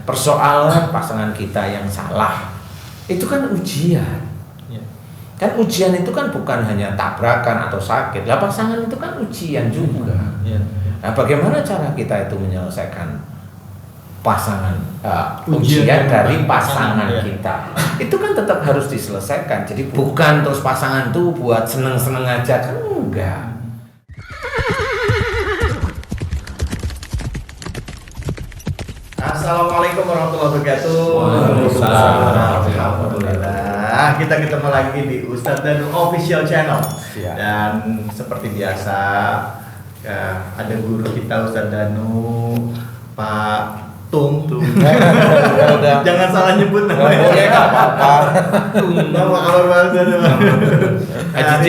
persoalan pasangan kita yang salah itu kan ujian. Kan ujian itu kan bukan hanya tabrakan atau sakit. Lah pasangan itu kan ujian juga. Nah, bagaimana cara kita itu menyelesaikan pasangan ujian dari pasangan kita? Itu kan tetap harus diselesaikan. Jadi bukan terus pasangan tuh buat seneng-seneng aja, kan enggak. Assalamualaikum warahmatullahi wabarakatuh. Waalaikumsalam warahmatullahi Alhamdulillah, kita ketemu lagi di Ustadz Danu Official Channel. Siap. Dan seperti biasa ada guru kita Ustadz Danu, Pak Tung. Jangan salah nyebut namanya. Enggak apa-apa. Nama kabar bahasa Haji J.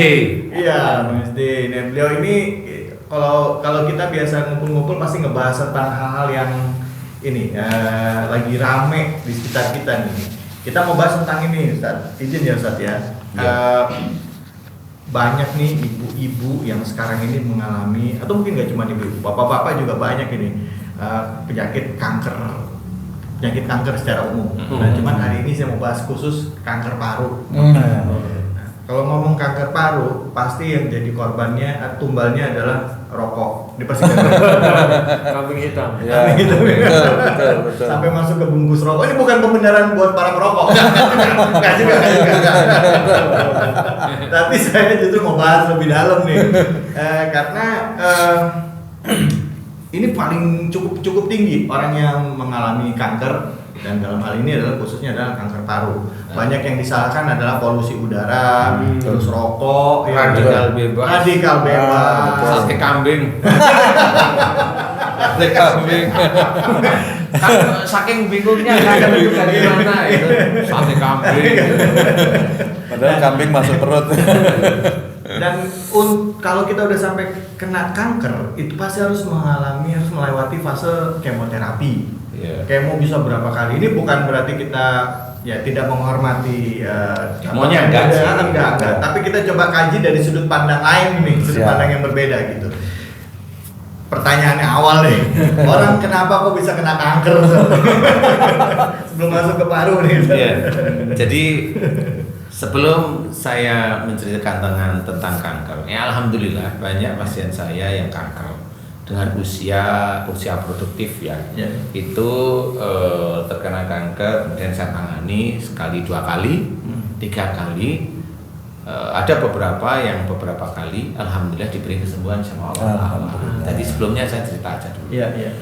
Iya, Mas D. Nah, beliau ini kalau kita biasa ngumpul-ngumpul pasti ngebahas tentang hal-hal yang ini lagi rame di sekitar kita nih. Kita mau bahas tentang ini, Ustaz. Izin ya, Ustaz ya. Banyak nih ibu-ibu yang sekarang ini mengalami, atau mungkin nggak cuma ibu, bapak-bapak juga banyak ini penyakit kanker secara umum. Nah, cuman hari ini saya mau bahas khusus kanker paru. Kalau ngomong kanker paru, pasti yang jadi korbannya, tumbalnya adalah rokok. Dipastikan. Kambing hitam. Ya, gitu. Betul. Sampai masuk ke bungkus rokok. Ini bukan pembenaran buat para perokok. Enggak juga. Tapi saya justru mau bahas lebih dalam nih. Karena ini paling cukup tinggi orang yang mengalami kanker, dan dalam hal ini adalah khususnya adalah kanker paru. Banyak yang disalahkan adalah polusi udara, terus rokok, Radikal bebas. Sate kambing. Saking bingungnya kan itu dari mana itu Sate kambing. Padahal kambing masuk perut. Dan kalau kita udah sampai kena kanker, itu pasti harus melewati fase kemoterapi. Kemo bisa berapa kali. Ini bukan berarti kita tidak menghormati kemonya, enggak. Tapi kita coba kaji dari sudut pandang lain nih, sudut pandang yang berbeda gitu. Pertanyaannya awal nih, orang kenapa kok bisa kena kanker? Sebelum masuk ke paru nih. Jadi sebelum saya menceritakan tentang kanker, alhamdulillah banyak pasien saya yang kanker dengan usia produktif ya. Itu terkena kanker, kemudian saya tangani sekali, 2 kali, 3 kali. Ada beberapa kali alhamdulillah diberi kesembuhan sama Allah. Tadi sebelumnya saya cerita aja dulu. Iya.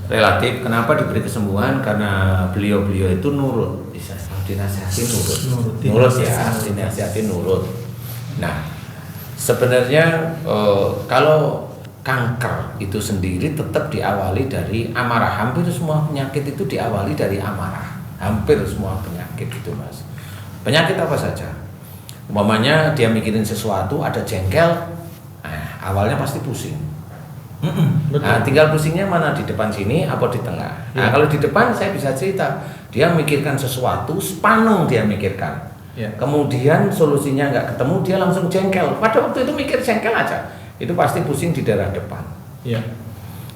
Relatif kenapa diberi kesembuhan, karena beliau itu nurut. Dinasihatin nurut. Nah, sebenarnya kalau kanker itu sendiri tetap diawali dari amarah. Hampir semua penyakit itu diawali dari amarah. Hampir semua penyakit itu, Mas. Penyakit apa saja? Umpamanya dia mikirin sesuatu, ada jengkel, awalnya pasti pusing. Nah, tinggal pusingnya mana, di depan sini apa di tengah. Nah, kalau di depan saya bisa cerita, dia mikirkan sesuatu, sepaneng dia mikirkan. Kemudian solusinya nggak ketemu, dia langsung jengkel. Pada waktu itu mikir jengkel aja, itu pasti pusing di daerah depan.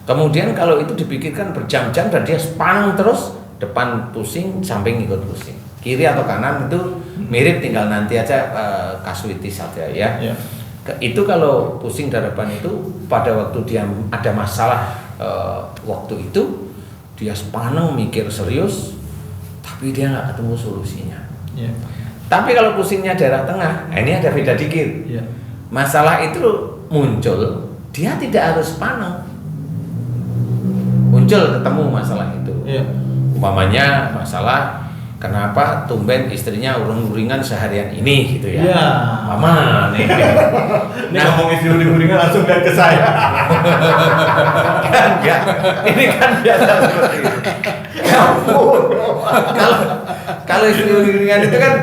Kemudian kalau itu dipikirkan berjam-jam dan dia sepaneng terus, depan pusing, samping ikut pusing. Kiri atau kanan itu mirip, tinggal nanti aja kasuitis saja ya. Itu kalau pusing dari depan itu pada waktu dia ada masalah waktu itu dia sepaneng mikir serius, tapi dia nggak ketemu solusinya. Tapi kalau pusingnya daerah tengah, ini ada beda dikit. Masalah itu muncul, dia tidak harus sepaneng. Muncul ketemu masalah itu. Umpamanya masalah kenapa tumben istrinya uring-uringan seharian ini gitu ya. Mama nih. Ini ngomong istri uring-uringan langsung lihat ke saya. Kan enggak. Ini kan biasa seperti itu. Kalau istri uring-uringan itu kan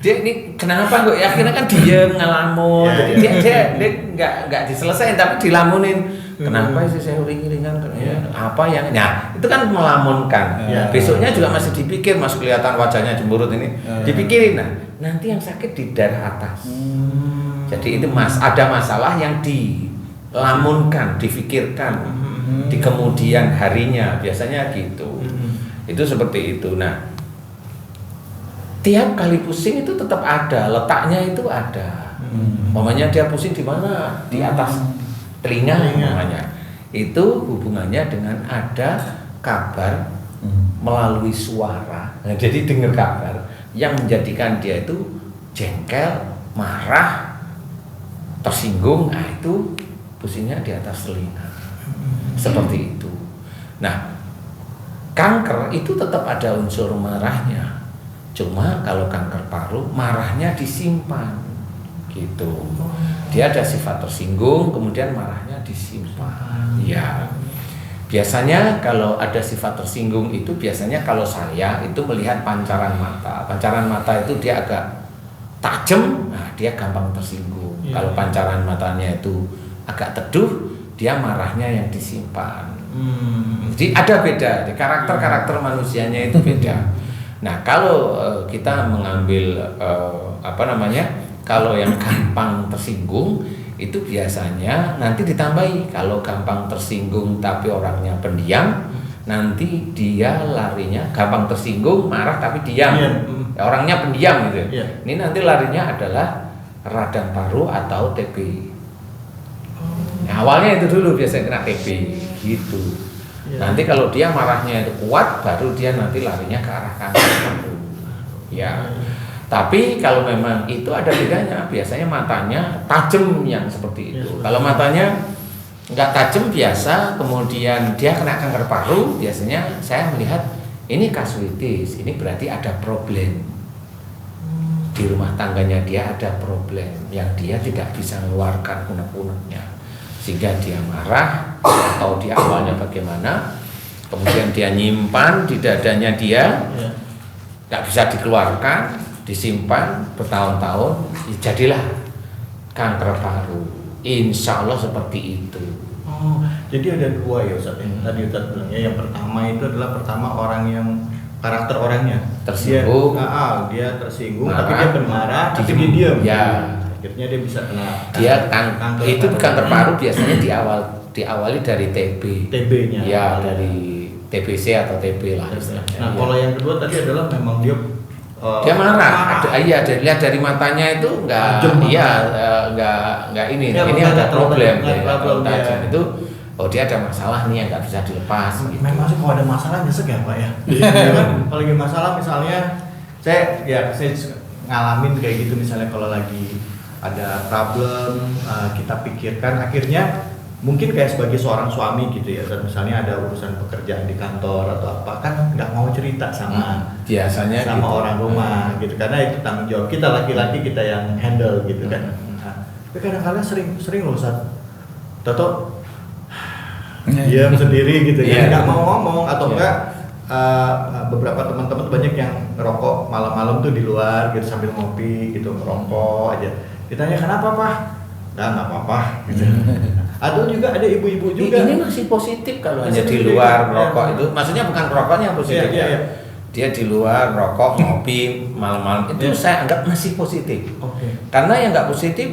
dia ini kenapa kok? Ya akhirnya kan diam ngelamun. Jadi dia enggak diselesain tapi dilamunin. Kenapa sih saya uring-uringan? Apa yang? Nah, itu kan melamunkan. Besoknya juga masih dipikir, Mas, kelihatan wajahnya cemberut ini. Dipikirin. Nah, nanti yang sakit di daerah atas. Jadi itu ada masalah yang dilamunkan, difikirkan di kemudian harinya, biasanya gitu. Itu seperti itu. Nah, tiap kali pusing itu tetap ada, letaknya itu ada. Umpamanya dia pusing di mana? Di atas telinga umpamanya. Itu hubungannya dengan ada kabar melalui suara. Nah, jadi dengar kabar yang menjadikan dia itu jengkel, marah, tersinggung. Nah, itu pusingnya di atas telinga. Seperti itu. Nah, kanker itu tetap ada unsur marahnya. Cuma kalau kanker paru marahnya disimpan gitu. Dia ada sifat tersinggung, kemudian marahnya disimpan. Ya. Biasanya kalau ada sifat tersinggung itu biasanya kalau saya itu melihat pancaran mata. Pancaran mata itu dia agak tajam, nah dia gampang tersinggung. Kalau pancaran matanya itu agak teduh, dia marahnya yang disimpan. Jadi ada beda, di karakter manusianya itu beda. Nah, kalau kita mengambil kalau yang gampang tersinggung itu biasanya nanti ditambahi, kalau gampang tersinggung tapi orangnya pendiam, nanti dia larinya gampang tersinggung, marah tapi diam. Orangnya pendiam gitu. Ini nanti larinya adalah radang paru atau TB. Nah, awalnya itu dulu biasanya kena TB gitu. Nanti kalau dia marahnya itu kuat, baru dia nanti larinya ke arah kanker. Ya. Tapi kalau memang itu ada bedanya, biasanya matanya tajam yang seperti itu. Kalau matanya nggak tajam biasa, kemudian dia kena kanker paru, biasanya saya melihat ini kasuitis, ini berarti ada problem. Di rumah tangganya dia ada problem yang dia tidak bisa mengeluarkan unek-uneknya. Sehingga dia marah, atau dia awalnya bagaimana, kemudian dia nyimpan di dadanya dia, nggak bisa dikeluarkan, disimpan bertahun-tahun, jadilah kanker paru. Insya Allah seperti itu. Jadi ada dua ya Ustaz. Tadi Ustaz bilang ya, yang pertama itu adalah orang yang karakter orangnya tersinggung, dia tersinggung, tapi dia bermarah, tapi dia diam. Ya. Akhirnya dia bisa kena kanker itu kanker paru biasanya diawali dari TB-nya. Ya, dari TBC atau TB lah istilahnya. Nah, kalau yang kedua tadi adalah memang dia marah. Iya, lihat dari matanya itu enggak ini. Ini ada problem tajam itu. Oh, dia ada masalah nih yang nggak bisa dilepas. Gitu. Memang sih kalau ada masalah nyesek ya Pak ya. Kalau lagi masalah misalnya saya ngalamin kayak gitu, misalnya kalau lagi ada problem kita pikirkan, akhirnya mungkin kayak sebagai seorang suami gitu ya, misalnya ada urusan pekerjaan di kantor atau apa, kan nggak mau cerita sama biasanya sama gitu. Orang rumah gitu, karena itu tanggung jawab kita, laki-laki kita yang handle gitu kan. Tapi kadang-kadang sering loh Ustaz, Toto diam sendiri gitu ya, nggak mau ngomong atau enggak. Beberapa teman-teman banyak yang ngerokok malam-malam tuh di luar gitu sambil ngopi gitu, ngerokok aja. Ditanya kenapa Pak? Nggak apa-apa gitu. Atau juga ada ibu-ibu juga. Ini masih positif kalau hanya di luar rokok itu. Maksudnya bukan rokoknya yang positif ya. Dia di luar rokok, ngopi malam-malam itu saya anggap masih positif. Karena yang nggak positif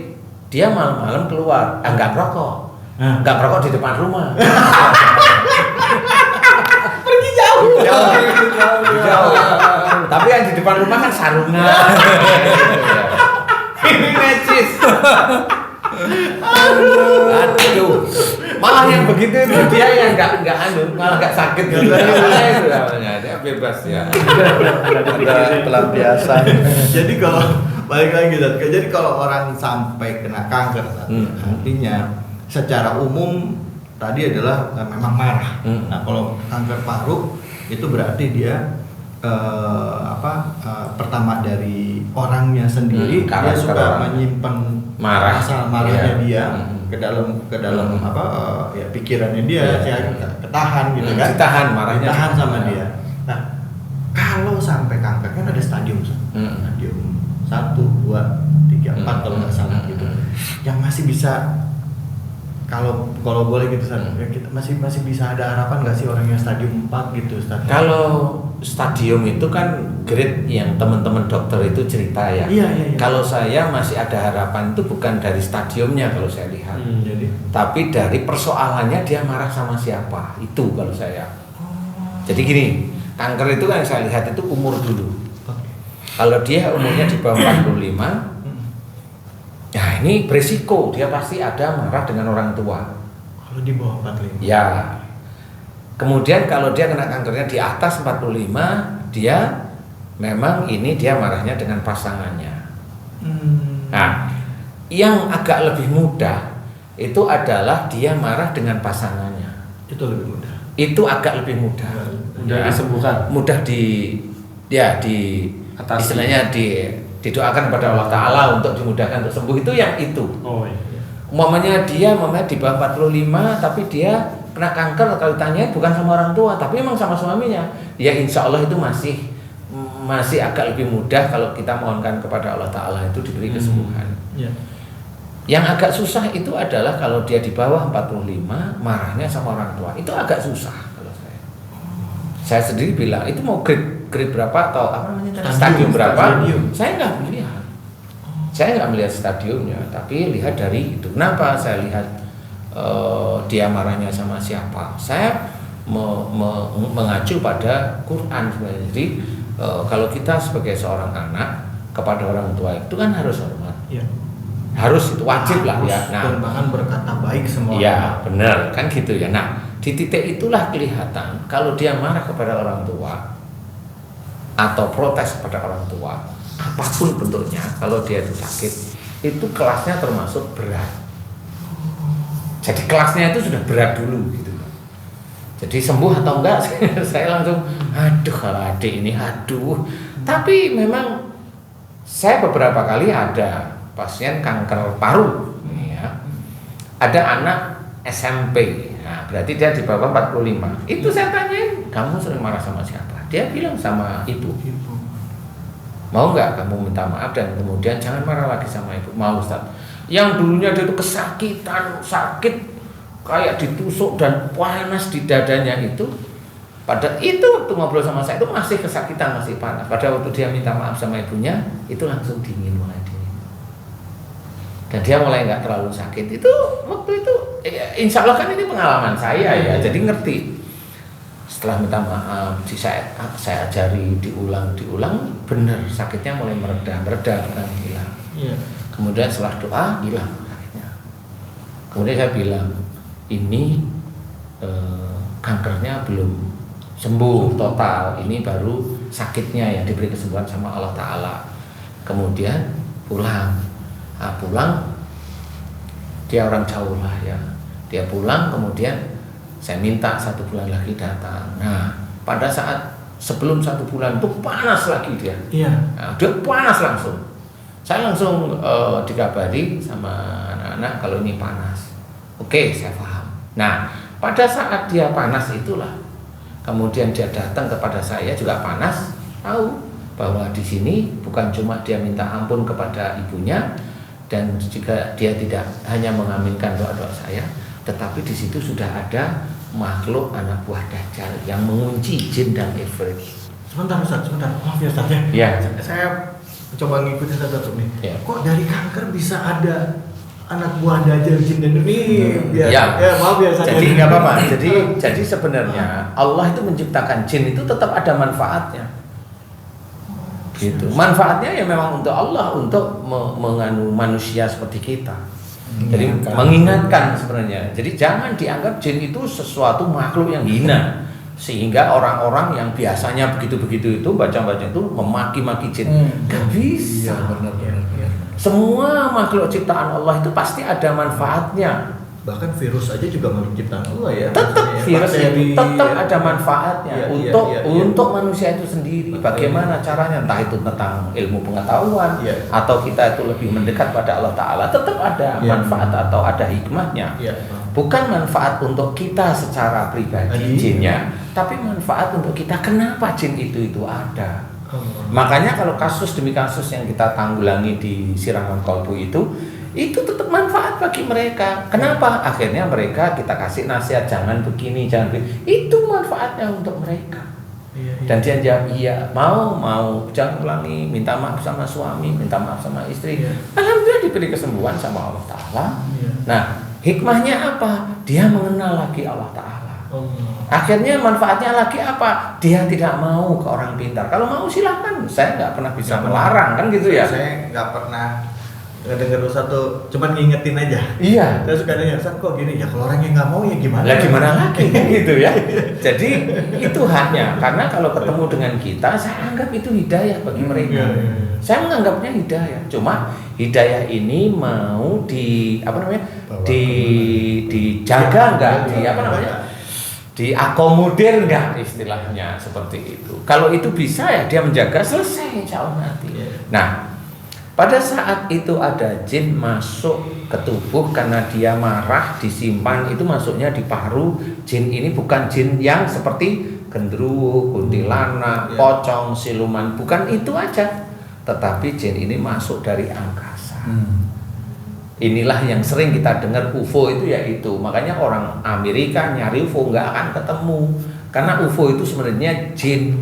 dia malam-malam keluar, nggak rokok. Nggak merokok di depan rumah. Pergi jauh. Tapi yang di depan rumah kan sarungan. Ini necis. Aduh. Malah yang begitu itu dia yang malah nggak sakit gitu. Dia bebas ya. Ada pelampiasan. Jadi kalau balik lagi, jadi kalau orang sampai kena kanker, artinya secara umum tadi adalah memang marah. Nah, kalau kanker paru itu berarti dia pertama dari orangnya sendiri, dia suka menyimpan marahnya dia ke dalam pikirannya dia, ketahan gitu kan. Ditahan marahnya. Ditahan sama dia. Nah, kalau sampai kanker kan ada stadium, stadium 1, 2, 3, 4 kalau nggak salah gitu. Yang masih bisa, kalau boleh gitu kita masih bisa ada harapan nggak sih orang yang stadium 4 gitu, Ustaz? Kalau stadium itu kan grade yang teman-teman dokter itu cerita ya. Iya. Kalau saya masih ada harapan itu bukan dari stadiumnya kalau saya lihat. Tapi dari persoalannya dia marah sama siapa. Itu kalau saya. Jadi gini, Kanker itu yang saya lihat itu umur dulu. Oke. Kalau dia umurnya di bawah 45, nah ini berisiko, dia pasti ada marah dengan orang tua. Kalau di bawah 45. Ya. Kemudian kalau dia kena kankernya di atas 45, dia memang ini dia marahnya dengan pasangannya. Nah, yang agak lebih mudah itu adalah dia marah dengan pasangannya. Itu lebih mudah. Itu agak lebih mudah. Mudah disembuhkan. Mudah di Atasi. istilahnya didoakan kepada Allah Ta'ala untuk dimudahkan untuk sembuh, itu yang itu. Oh iya. Umpamanya dia di bawah 45 tapi dia kena kanker, kalau ditanya bukan sama orang tua tapi memang sama suaminya, ya insya Allah itu masih agak lebih mudah kalau kita mohonkan kepada Allah Ta'ala itu diberi kesembuhan. Iya. Yang agak susah itu adalah kalau dia di bawah 45 marahnya sama orang tua, itu agak susah kalau saya sendiri bilang itu mau grade berapa atau apa namanya stadium berapa, saya nggak melihat. Saya nggak melihat stadiumnya, tapi lihat dari itu. Kenapa saya lihat dia marahnya sama siapa? Saya mengacu pada Quran sebenarnya. Jadi kalau kita sebagai seorang anak kepada orang tua itu kan harus hormat. Iya. Harus, itu wajib lah ya. Nah, Dan bahkan berkata baik semua. iya benar kan gitu ya. Nah di titik itulah kelihatan kalau dia marah kepada orang tua atau protes kepada orang tua, apapun bentuknya, kalau dia itu sakit, itu kelasnya termasuk berat. Jadi kelasnya itu sudah berat dulu gitu. Jadi sembuh atau enggak, saya langsung, aduh kalau adik ini, aduh. Tapi memang saya beberapa kali ada pasien kanker paru, ya. Ada anak SMP, nah berarti dia di bawah 45. Itu saya tanyain, kamu sering marah sama siapa? Dia bilang sama ibu. Mau nggak kamu minta maaf dan kemudian jangan marah lagi sama ibu? Mau Ustaz. Yang dulunya dia itu kesakitan, sakit kayak ditusuk dan panas di dadanya itu. Pada itu waktu ngobrol sama saya itu masih kesakitan, masih panas. Pada waktu dia minta maaf sama ibunya itu langsung dingin, mulai dingin. Dan dia mulai nggak terlalu sakit. Itu waktu itu, ya, insya Allah kan ini pengalaman saya ya, jadi ngerti. Setelah minta maaf, saya ajari diulang, benar sakitnya mulai mereda bukan hilang. Iya. Kemudian setelah doa hilang sakitnya. Kemudian saya bilang ini kankernya belum sembuh total, ini baru sakitnya yang diberi kesembuhan sama Allah Ta'ala. Kemudian pulang, dia orang jauh lah ya, dia pulang kemudian saya minta 1 bulan lagi datang. Nah, pada saat sebelum 1 bulan itu panas lagi dia. Iya. Nah, dia panas langsung. Saya langsung dikabari sama anak-anak kalau ini panas. Oke, saya paham. Nah, pada saat dia panas itulah, kemudian dia datang kepada saya juga panas, tahu bahwa di sini bukan cuma dia minta ampun kepada ibunya dan juga dia tidak hanya mengaminkan doa-doa saya, tetapi di situ sudah ada makhluk anak buah Dajjal yang mengunci jin dan ifrit. Sebentar Ustaz, maaf ya Ustaz ya. Ya. Saya coba ngikutin satu-satu nih. Ya. Kok dari kanker bisa ada anak buah Dajjal, jin dan ifrit? Ya. Maaf ya Ustaz. Jadi nggak apa-apa. Jadi sebenarnya Allah itu menciptakan jin itu tetap ada manfaatnya. Gitu. Manfaatnya ya memang untuk Allah, untuk menganu manusia seperti kita. Jadi mengingatkan sebenarnya. Jadi jangan dianggap jin itu sesuatu makhluk yang hina, sehingga orang-orang yang biasanya begitu-begitu itu baca-baca itu memaki-maki jin. Gak bisa. Benar. Semua makhluk ciptaan Allah itu pasti ada manfaatnya. Bahkan virus aja juga makhluk ciptaan Allah ya. Tetap virus itu tetap ada manfaatnya untuk manusia itu sendiri. Bagaimana caranya, entah itu tentang ilmu pengetahuan atau kita itu lebih mendekat pada Allah Ta'ala, tetap ada manfaat atau ada hikmahnya. Bukan manfaat untuk kita secara pribadi jinnya, tapi manfaat untuk kita. Kenapa jin itu ada? Makanya kalau kasus demi kasus yang kita tanggulangi di siraman kolbu itu tetap manfaat bagi mereka. Kenapa? Akhirnya mereka kita kasih nasihat, jangan begini, jangan begini. Itu manfaatnya untuk mereka. Dan dia jawab iya, mau jangan ulangi, minta maaf sama suami, minta maaf sama istri. Alhamdulillah diberi kesembuhan sama Allah Ta'ala. Nah, hikmahnya apa? Dia mengenal lagi Allah Ta'ala. Akhirnya manfaatnya lagi apa? Dia tidak mau ke orang pintar. Kalau mau silahkan, saya nggak pernah bisa melarang kan gitu ya. Saya nggak pernah ngedenger Ustaz tuh, cuman ngingetin aja. Iya. Saya suka nanya, Ustaz kok gini? Ya kalau orangnya nggak mau ya gimana? Lah gimana lagi kan gitu ya. Jadi itu haknya. Karena kalau ketemu dengan kita, saya anggap itu hidayah bagi mereka. Saya menganggapnya hidayah. Cuma hidayah ini mau dijaga enggak? Diakomodir enggak istilahnya seperti itu. Kalau itu bisa ya dia menjaga, selesai insya Allah nanti. Nah, pada saat itu ada jin masuk ke tubuh karena dia marah, disimpan, itu masuknya di paru. Jin ini bukan jin yang seperti genderuwo, kuntilanak, pocong, siluman, bukan itu aja. Tetapi jin ini masuk dari angkasa. Inilah yang sering kita dengar UFO itu yaitu. Makanya orang Amerika nyari UFO nggak akan ketemu. Karena UFO itu sebenarnya jin.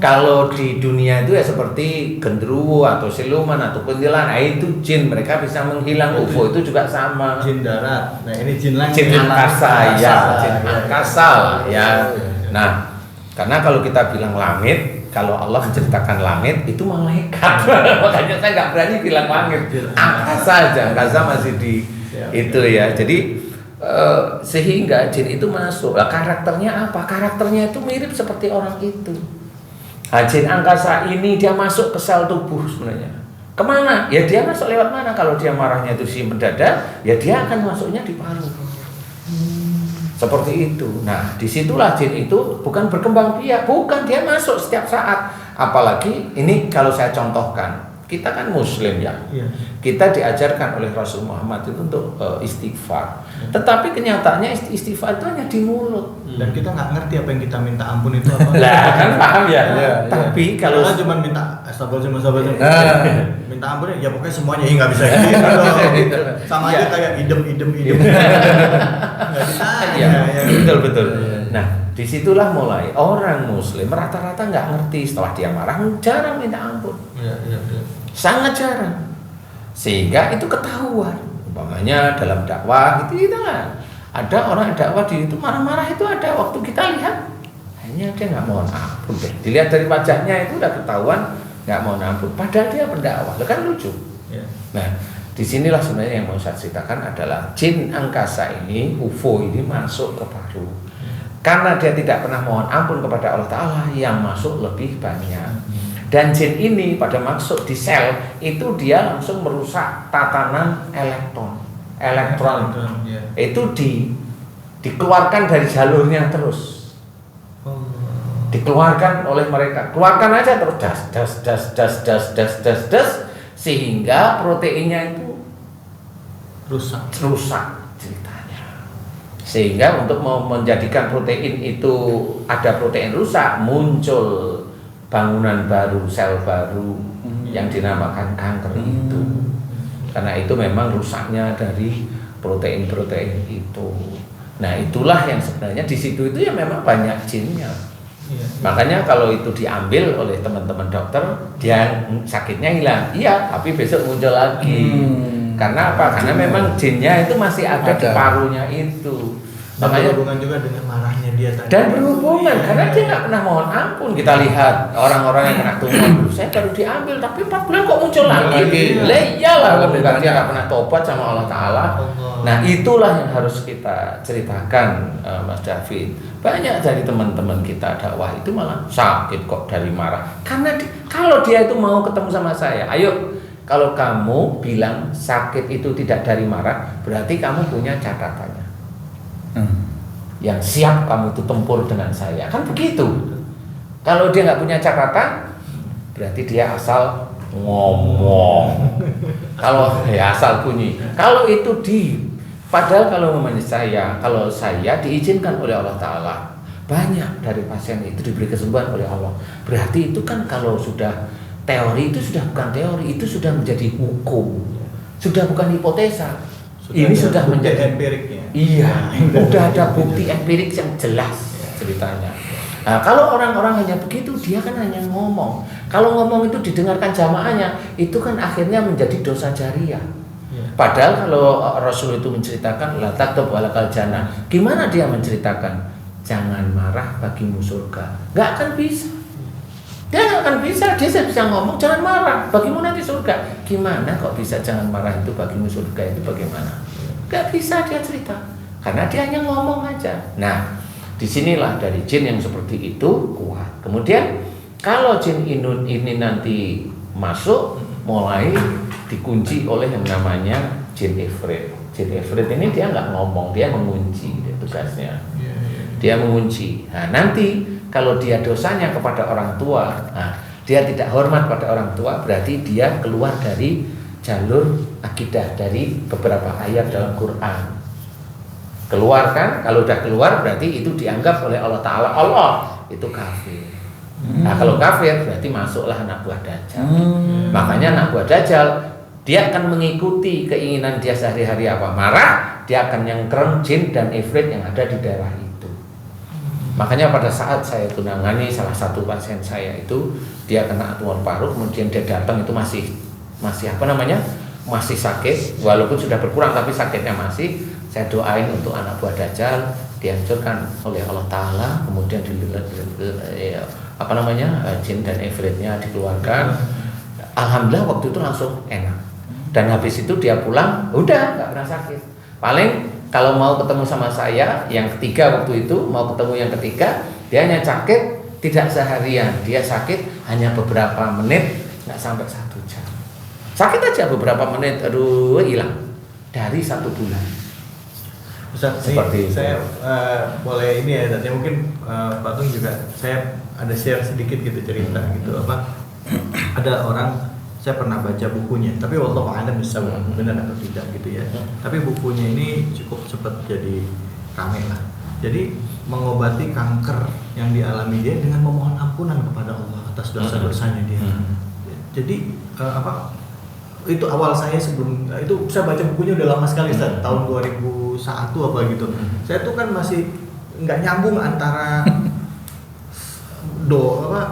Kalau di dunia itu ya seperti genderuwo atau siluman atau kuntilanak, itu jin. Mereka bisa menghilang. UFO itu juga sama. Jin darat. Nah ini jin langit. Jin angkasa ya. Jin angkasa lah ya. Nah, karena kalau kita bilang langit, kalau Allah menceritakan langit itu malaikat. Makanya saya nggak berani bilang langit. Angkasa aja, angkasa masih di itu ya. Jadi sehingga jin itu masuk. Nah, karakternya apa? Karakternya itu mirip seperti orang itu. Nah, jin angkasa ini dia masuk ke sel tubuh sebenarnya. Kemana? Ya dia masuk lewat mana? Kalau dia marahnya itu si mendadak, ya dia akan masuknya di paru. Seperti itu. Nah, disitulah jin itu bukan berkembang biak, bukan, dia masuk setiap saat. Apalagi ini kalau saya contohkan, kita kan Muslim ya. Kita diajarkan oleh Rasul Muhammad itu untuk istighfar. Tetapi kenyataannya istighfar itu hanya di mulut. Dan kita nggak ngerti apa yang kita minta ampun itu apa. Lah kan paham ya. Tapi kalau cuma minta astagfirullahaladzim, minta ampun ya pokoknya semuanya nggak bisa gitu. Sama aja kayak idem. Nggak bisa. Ya, betul. Nah, disitulah mulai orang Muslim rata-rata nggak ngerti, setelah dia marah jarang minta ampun. Sangat jarang. Sehingga itu ketahuan. Umpamanya dalam dakwah gitu kita kan. Ada orang dakwah di itu marah-marah itu ada waktu kita lihat hanya dia nggak mohon ampun deh. Dilihat dari wajahnya itu udah ketahuan nggak mohon ampun. Padahal dia pendakwah, kan lucu. Nah, disinilah sebenarnya yang mau saya ceritakan adalah jin angkasa ini, UFO ini masuk ke paru. Karena dia tidak pernah mohon ampun kepada Allah Ta'ala, yang masuk lebih banyak. Dan jin ini pada masuk di sel itu dia langsung merusak tatanan elektron. Itu dikeluarkan dari jalurnya terus. Dikeluarkan oleh mereka. Keluarkan aja terus das sehingga proteinnya itu rusak ceritanya. Sehingga untuk menjadikan protein itu ada protein rusak, muncul bangunan baru, sel baru yang dinamakan kanker itu. Karena itu memang rusaknya dari protein-protein itu. Nah, itulah yang sebenarnya di situ itu ya memang banyak jinnya. Makanya kalau itu diambil oleh teman-teman dokter, dia sakitnya hilang. Iya, tapi besok muncul lagi. Karena apa? Karena memang jinnya itu masih ada di parunya itu. Makanya berhubungan juga dengan marahnya dia tadi. Dan berhubungan karena dia nggak pernah mohon ampun. Kita lihat orang-orang yang kena tumor, saya baru diambil tapi 4 bulan kok muncul lagi. Lah iyalah, dia nggak pernah tobat sama Allah Ta'ala. Nah, itulah yang harus kita ceritakan, Mas David. Banyak dari teman-teman kita dakwah itu malah sakit kok dari marah. Karena kalau dia itu mau ketemu sama saya, ayo, kalau kamu bilang sakit itu tidak dari marah, berarti kamu punya catatannya. Yang siap kamu itu tempur dengan saya, kan begitu. Kalau dia nggak punya catatan, berarti dia asal ngomong. Kalau ya asal bunyi. Kalau itu padahal kalau saya diizinkan oleh Allah Ta'ala, banyak dari pasien itu diberi kesembuhan oleh Allah. Berarti itu kan kalau sudah teori itu sudah bukan teori, itu sudah menjadi hukum, sudah bukan hipotesa. Ini sudah menjadi empiriknya. Iya, udah ada bukti empirik yang jelas ceritanya. Nah, kalau orang-orang hanya begitu, dia kan hanya ngomong. Kalau ngomong itu didengarkan jamaahnya, itu kan akhirnya menjadi dosa jariah. Padahal kalau Rasul itu menceritakan la taktub walakal jannah, gimana dia menceritakan jangan marah bagimu surga? Nggak akan bisa. Dia nggak akan bisa. Dia bisa ngomong jangan marah bagimu nanti surga. Gimana kok bisa jangan marah itu bagimu surga itu bagaimana? Nggak bisa dia cerita. Karena dia hanya ngomong aja. Nah, disinilah dari jin yang seperti itu kuat. Kemudian kalau jin ini nanti masuk, mulai dikunci oleh yang namanya jin ifrit. Jin ifrit ini dia nggak ngomong, dia mengunci tugasnya. Dia mengunci. Nah, nanti kalau dia dosanya kepada orang tua, nah, dia tidak hormat pada orang tua, berarti dia keluar dari jalur akidah, dari beberapa ayat dalam Quran. Keluar kan? Kalau udah keluar berarti itu dianggap oleh Allah Ta'ala, Allah itu kafir. Nah, kalau kafir berarti masuklah anak buah Dajjal. Makanya anak buah Dajjal dia akan mengikuti keinginan dia sehari-hari apa? Marah, dia akan nyengkreng jin dan ifrit yang ada di daerah itu. Makanya pada saat saya tunangani salah satu pasien saya itu, dia kena tumor paru, kemudian dia datang itu masih apa namanya? Masih sakit, walaupun sudah berkurang tapi sakitnya masih. Saya doain untuk anak buah Dajjal dihancurkan oleh Allah Ta'ala, kemudian apa namanya? Jin dan ifritnya dikeluarkan. Alhamdulillah waktu itu langsung enak. Dan habis itu dia pulang, udah nggak pernah sakit. Paling kalau mau ketemu sama saya yang ketiga waktu itu, mau ketemu yang ketiga, dia hanya sakit tidak seharian, dia sakit hanya beberapa menit, nggak sampai 1 jam. Sakit aja beberapa menit, aduh hilang dari 1 bulan. Ustaz, Seperti saya boleh ini ya, dan mungkin Pak Tung juga saya ada share sedikit gitu cerita gitu apa. Ada orang, saya pernah baca bukunya, tapi wallahu a'lam bishawab benar atau tidak gitu ya. Tapi bukunya ini cukup cepat jadi rame lah. Jadi mengobati kanker yang dialami dia dengan memohon ampunan kepada Allah atas dosa-dosanya dia. Jadi itu awal saya sebelum itu saya baca bukunya udah lama sekali Ustaz, tahun 2001 apa gitu. Saya tuh kan masih nggak nyambung antara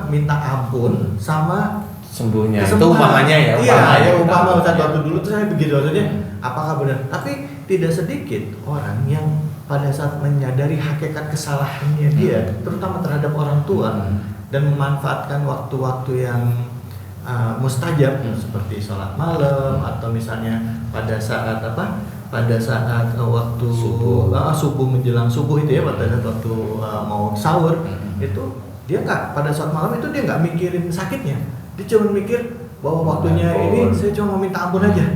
minta ampun sama sembuhnya. Itu umpamanya ya. Iya, umpama Ustaz waktu dulu tuh saya begitu maksudnya, apakah benar? Tapi tidak sedikit orang yang pada saat menyadari hakikat kesalahannya dia, terutama terhadap orang tua, dan memanfaatkan waktu-waktu yang mustajab seperti sholat malam atau misalnya pada saat waktu subuh menjelang subuh itu ya, pada saat waktu mau sahur itu dia nggak, pada saat malam itu dia nggak mikirin sakitnya, dia cuma mikir bahwa waktunya ini saya cuma mau minta ampun aja.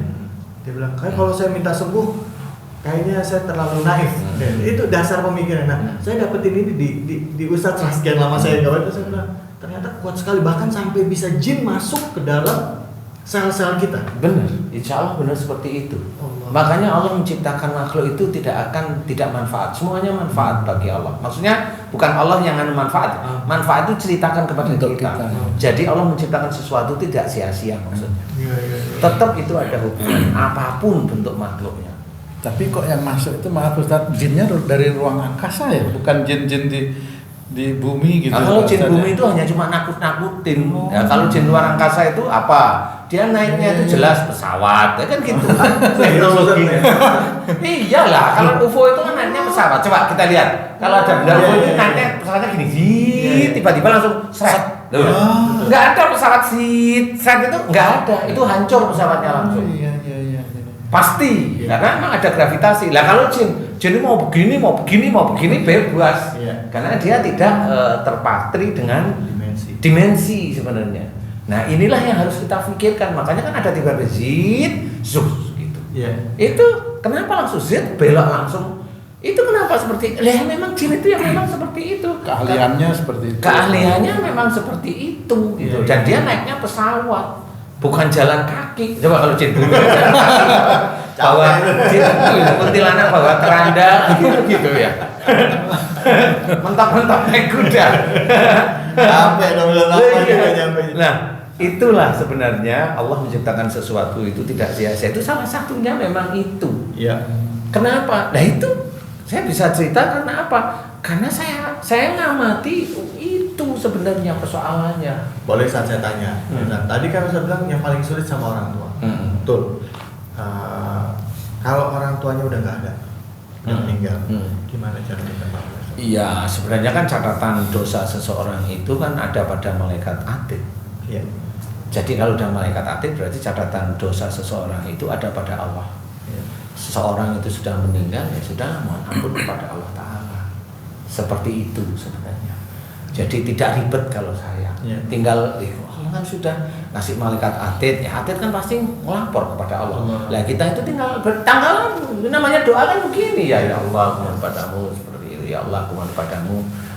Dia bilang kayak kalau saya minta sembuh kayaknya saya terlalu naif. Dan itu dasar pemikiran. Nah, saya dapetin ini di Ustadz setelah sekian lama saya gawat, saya bilang ternyata kuat sekali, bahkan sampai bisa jin masuk ke dalam sel-sel kita. Benar, insya Allah benar seperti itu. Makanya Allah menciptakan makhluk itu tidak manfaat, semuanya manfaat bagi Allah. Maksudnya bukan Allah yang manfaat, manfaat itu ceritakan kepada kita. Jadi Allah menciptakan sesuatu tidak sia-sia maksudnya. Tetap itu ada hubungan apapun bentuk makhluknya. Tapi kok yang masuk itu maaf Ustaz, jinnya dari ruang angkasa ya, bukan jin-jin di bumi gitu. Nah, kalau jin bumi itu hanya cuma nakut-nakutin. Ya, kalau jin luar angkasa itu apa? Dia naiknya itu jelas pesawat, ya kan gitu. Teknologinya. Iyalah, kalau UFO itu kan naiknya pesawat. Coba kita lihat. Kalau ada benda UFO itu naiknya pesawatnya gini, tiba-tiba langsung seret. Enggak ada pesawat seret itu enggak ada. Itu hancur pesawatnya langsung. Iya. Pasti, karena memang ada gravitasi. Lah kalau jin mau begini bebas. Karena dia tidak terpatri dengan dimensi sebenarnya. Nah, inilah yang harus kita pikirkan. Makanya kan ada tiga zit, zus gitu. Itu kenapa langsung zit belok langsung? Itu kenapa seperti? Memang jin itu yang memang seperti itu. Keahliannya seperti itu. Keahliannya memang seperti itu gitu. Dan dia naiknya pesawat. Bukan jalan kaki. Coba kalau jin bumi jalan kaki, bawa jin kuntilanak bawa keranda gitu ya. Mentok-mentok naik kuda. Sampai nyampe. Nah, itulah sebenarnya Allah menciptakan sesuatu itu tidak sia-sia. Itu salah satunya memang itu. Iya. Kenapa? Nah itu saya bisa cerita karena apa? Karena saya ngamati itu sebenarnya persoalannya. Boleh saya tanya. Nah, tadi kan saya bilang yang paling sulit sama orang tua. Betul. kalau orang tuanya udah nggak ada, yang meninggal, Hmm. gimana cara kita maafkan? Iya, sebenarnya kan catatan dosa seseorang itu kan ada pada malaikat atid. Iya. Jadi kalau udah malaikat atid berarti catatan dosa seseorang itu ada pada Allah. Iya. Seseorang itu sudah meninggal ya sudah mohon ampun kepada Allah Ta'ala. Seperti itu sebenarnya. Jadi tidak ribet kalau saya. Iya. Tinggal Allah kan sudah kasih malaikat atid, ya atid kan pasti ngelapor kepada Allah. Allah. Lah kita itu tinggal bertanggal, namanya doa kan begini ya Allah aku mohon padamu seperti itu, ya Allah aku mohon padamu,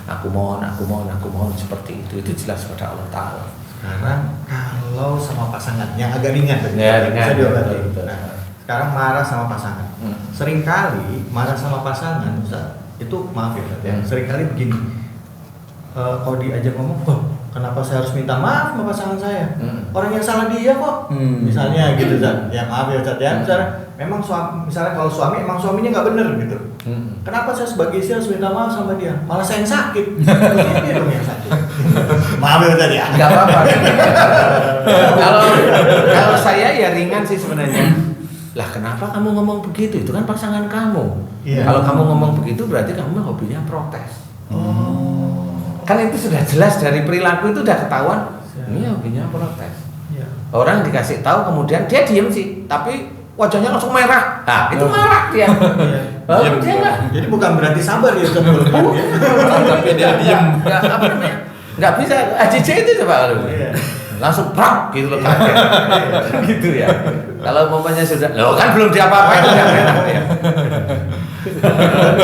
aku mohon seperti itu jelas kepada Allah Ta'ala. Sekarang kalau sama pasangan yang agak ringan tadi, Ya, ringan, bisa diobati. betul. Nah, sekarang marah sama pasangan. Seringkali marah sama pasangan, Ustaz, itu maaf ya, Ustaz, ya. Seringkali begini. Kalau diajak ngomong, "Wah, kenapa saya harus minta maaf sama pasangan saya? Orang yang salah dia kok." Misalnya gitu, Ustaz. Ya maaf ya, Ustaz ya. Memang misalnya kalau suami emang suaminya nggak bener gitu. Kenapa saya sebagai istri harus minta maaf sama dia? Malah saya yang sakit. Dia dong yang sakit. Maaf ya, Ustaz ya. Enggak apa-apa. Kalau saya ya ringan sih sebenarnya. Lah kenapa kamu ngomong begitu? Itu kan pasangan kamu. Iya. Kalau kamu ngomong begitu berarti kamu hobinya protes. Kan itu sudah jelas dari perilaku itu udah ketahuan. Ini hobinya protes. Iya. Orang dikasih tahu kemudian dia diem sih, tapi wajahnya langsung merah. Nah, itu marah dia. Oh, dia enggak. Jadi bukan berarti sabar ya, Ustaz. Tapi dia diem. Enggak apa namanya? Enggak bisa AJJ itu coba kalau. Iya. Langsung prak gitu loh kaget. Gitu ya. Kalau umpamanya sudah, loh kan belum diapa-apain udah merah ya.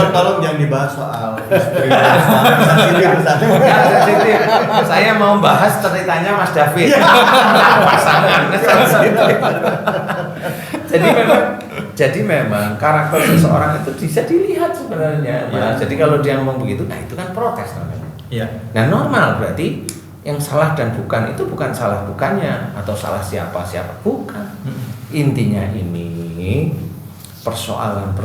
Tolong jangan dibahas soal istri dan suami sensitif, Ustaz. Ya, sensitif. Saya mau bahas ceritanya Mas David. Pasangan sensitif. Jadi memang karakter seseorang itu bisa dilihat sebenarnya. Nah, jadi kalau dia ngomong begitu, nah itu kan protes namanya. Iya. Nah normal berarti yang salah dan bukan itu bukan salah bukannya atau salah siapa bukan. Intinya ini persoalan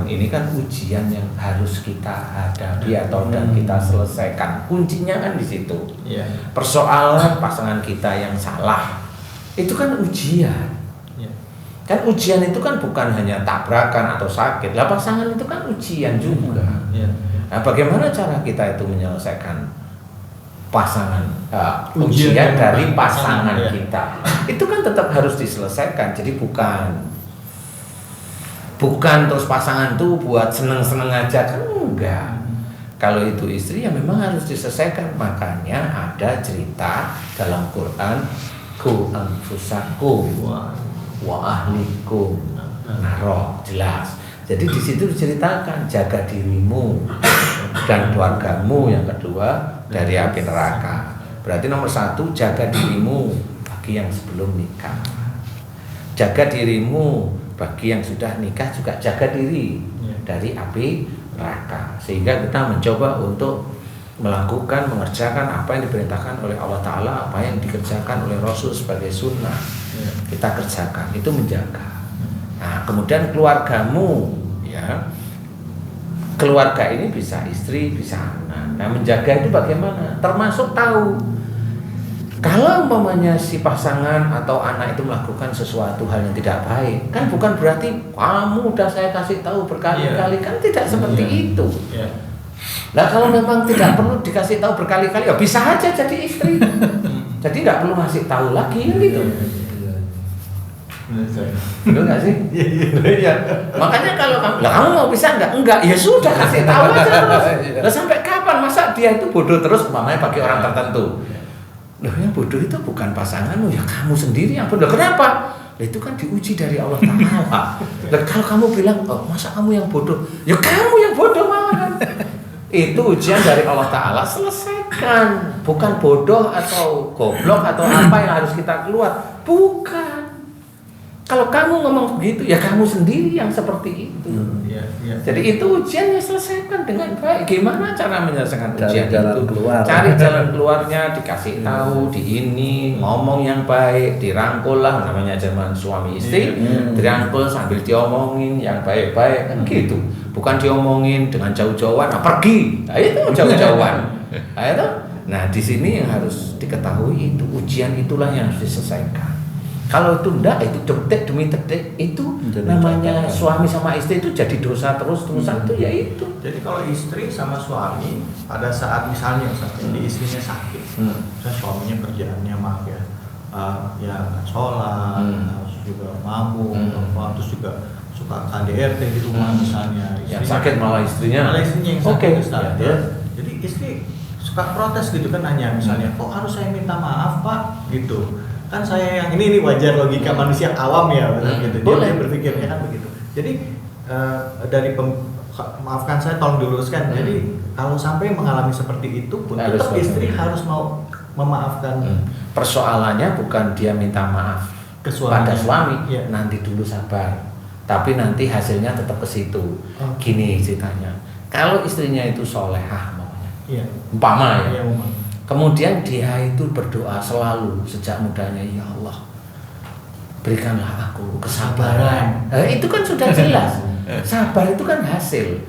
ini kan ujian yang harus kita hadapi atau dan kita selesaikan. Kuncinya kan di situ. Iya. Persoalan pasangan kita yang salah itu kan ujian. Iya. Kan ujian itu kan bukan hanya tabrakan atau sakit. Lah pasangan itu kan ujian juga. Iya. Nah, bagaimana cara kita itu menyelesaikan pasangan Ujian ujian dari pasangan, pasangan ya. kita? Itu kan tetap harus diselesaikan. Jadi bukan terus pasangan tuh buat seneng-seneng aja kan enggak. Kalau itu istri ya memang harus diselesaikan. Makanya ada cerita dalam Quran, ku anfusakum wa ahlikum naro, jelas. Jadi di situ diceritakan jaga dirimu dan keluargamu, yang kedua dari api neraka. Berarti nomor 1 jaga dirimu bagi yang sebelum nikah. Jaga dirimu bagi yang sudah nikah juga jaga diri dari api neraka. Sehingga kita mencoba untuk melakukan, mengerjakan apa yang diperintahkan oleh Allah Ta'ala, apa yang dikerjakan oleh Rasul sebagai sunnah. Kita kerjakan, itu menjaga. Nah, kemudian keluargamu, ya, keluarga ini bisa istri, bisa anak. Nah, menjaga itu bagaimana? Termasuk tahu kalau umpamanya si pasangan atau anak itu melakukan sesuatu hal yang tidak baik, kan bukan berarti kamu udah saya kasih tahu berkali-kali, kan tidak seperti itu. Nah, kalau memang tidak perlu dikasih tahu berkali-kali, ya bisa aja jadi istri. Jadi nggak perlu ngasih tahu lagi gitu. Betul nggak sih? Iya. Makanya kalau kamu mau bisa enggak, ya sudah kasih tahu aja terus. Nah, sampai kapan masa dia itu bodoh terus, umpamanya bagi orang tertentu. Loh, yang bodoh itu bukan pasanganmu, ya kamu sendiri yang bodoh. Kenapa? Itu kan diuji dari Allah Ta'ala. Dan kalau kamu bilang, oh, masa kamu yang bodoh? Ya kamu yang bodoh malahan. Itu ujian dari Allah Ta'ala, selesaikan. Bukan bodoh atau goblok atau apa yang harus kita keluar. Bukan. Kalau kamu ngomong begitu, ya kamu sendiri yang seperti itu. Jadi itu ujiannya selesaikan dengan baik. Gimana cara menyelesaikan ujian itu? Cari jalan keluarnya, dikasih tahu, ngomong yang baik, dirangkul lah, namanya zaman suami istri, dirangkul sambil diomongin yang baik-baik kan gitu. Bukan diomongin dengan jauh-jauhan, nah pergi. Nah, itu jauh-jauhan. Nah, di sini yang harus diketahui itu ujian itulah yang harus diselesaikan. Kalau itu enggak, itu detik demi detik itu Jadi namanya catatan. suami sama istri itu jadi dosa terus-terusan itu ya itu. Jadi kalau istri sama suami pada saat misalnya ini istrinya sakit, misalnya suaminya kerjaannya maaf ya, ya nggak sholat, terus juga mabuk, terus juga suka KDRT di rumah misalnya. Yang sakit malah istrinya. Malah istrinya yang Oke. sakit Ustaz, ya. Jadi istri suka protes gitu kan, nanya misalnya, kok harus saya minta maaf Pak gitu. Kan saya yang ini wajar logika manusia awam ya gitu. Dia berpikirnya kan begitu. Jadi maafkan saya tolong diluruskan. Jadi kalau sampai mengalami seperti itu pun Harus tetap istri harus mau memaafkan Persoalannya bukan dia minta maaf ke suami. pada suami, Iya. nanti dulu sabar. Tapi nanti hasilnya tetap ke situ. Gini ceritanya. Kalau istrinya itu solehah maunya, Iya. umpama ya. Iya, Umar. Kemudian dia itu berdoa selalu sejak mudanya, ya Allah, berikanlah aku kesabaran. Itu kan sudah jelas. Sabar itu kan hasil.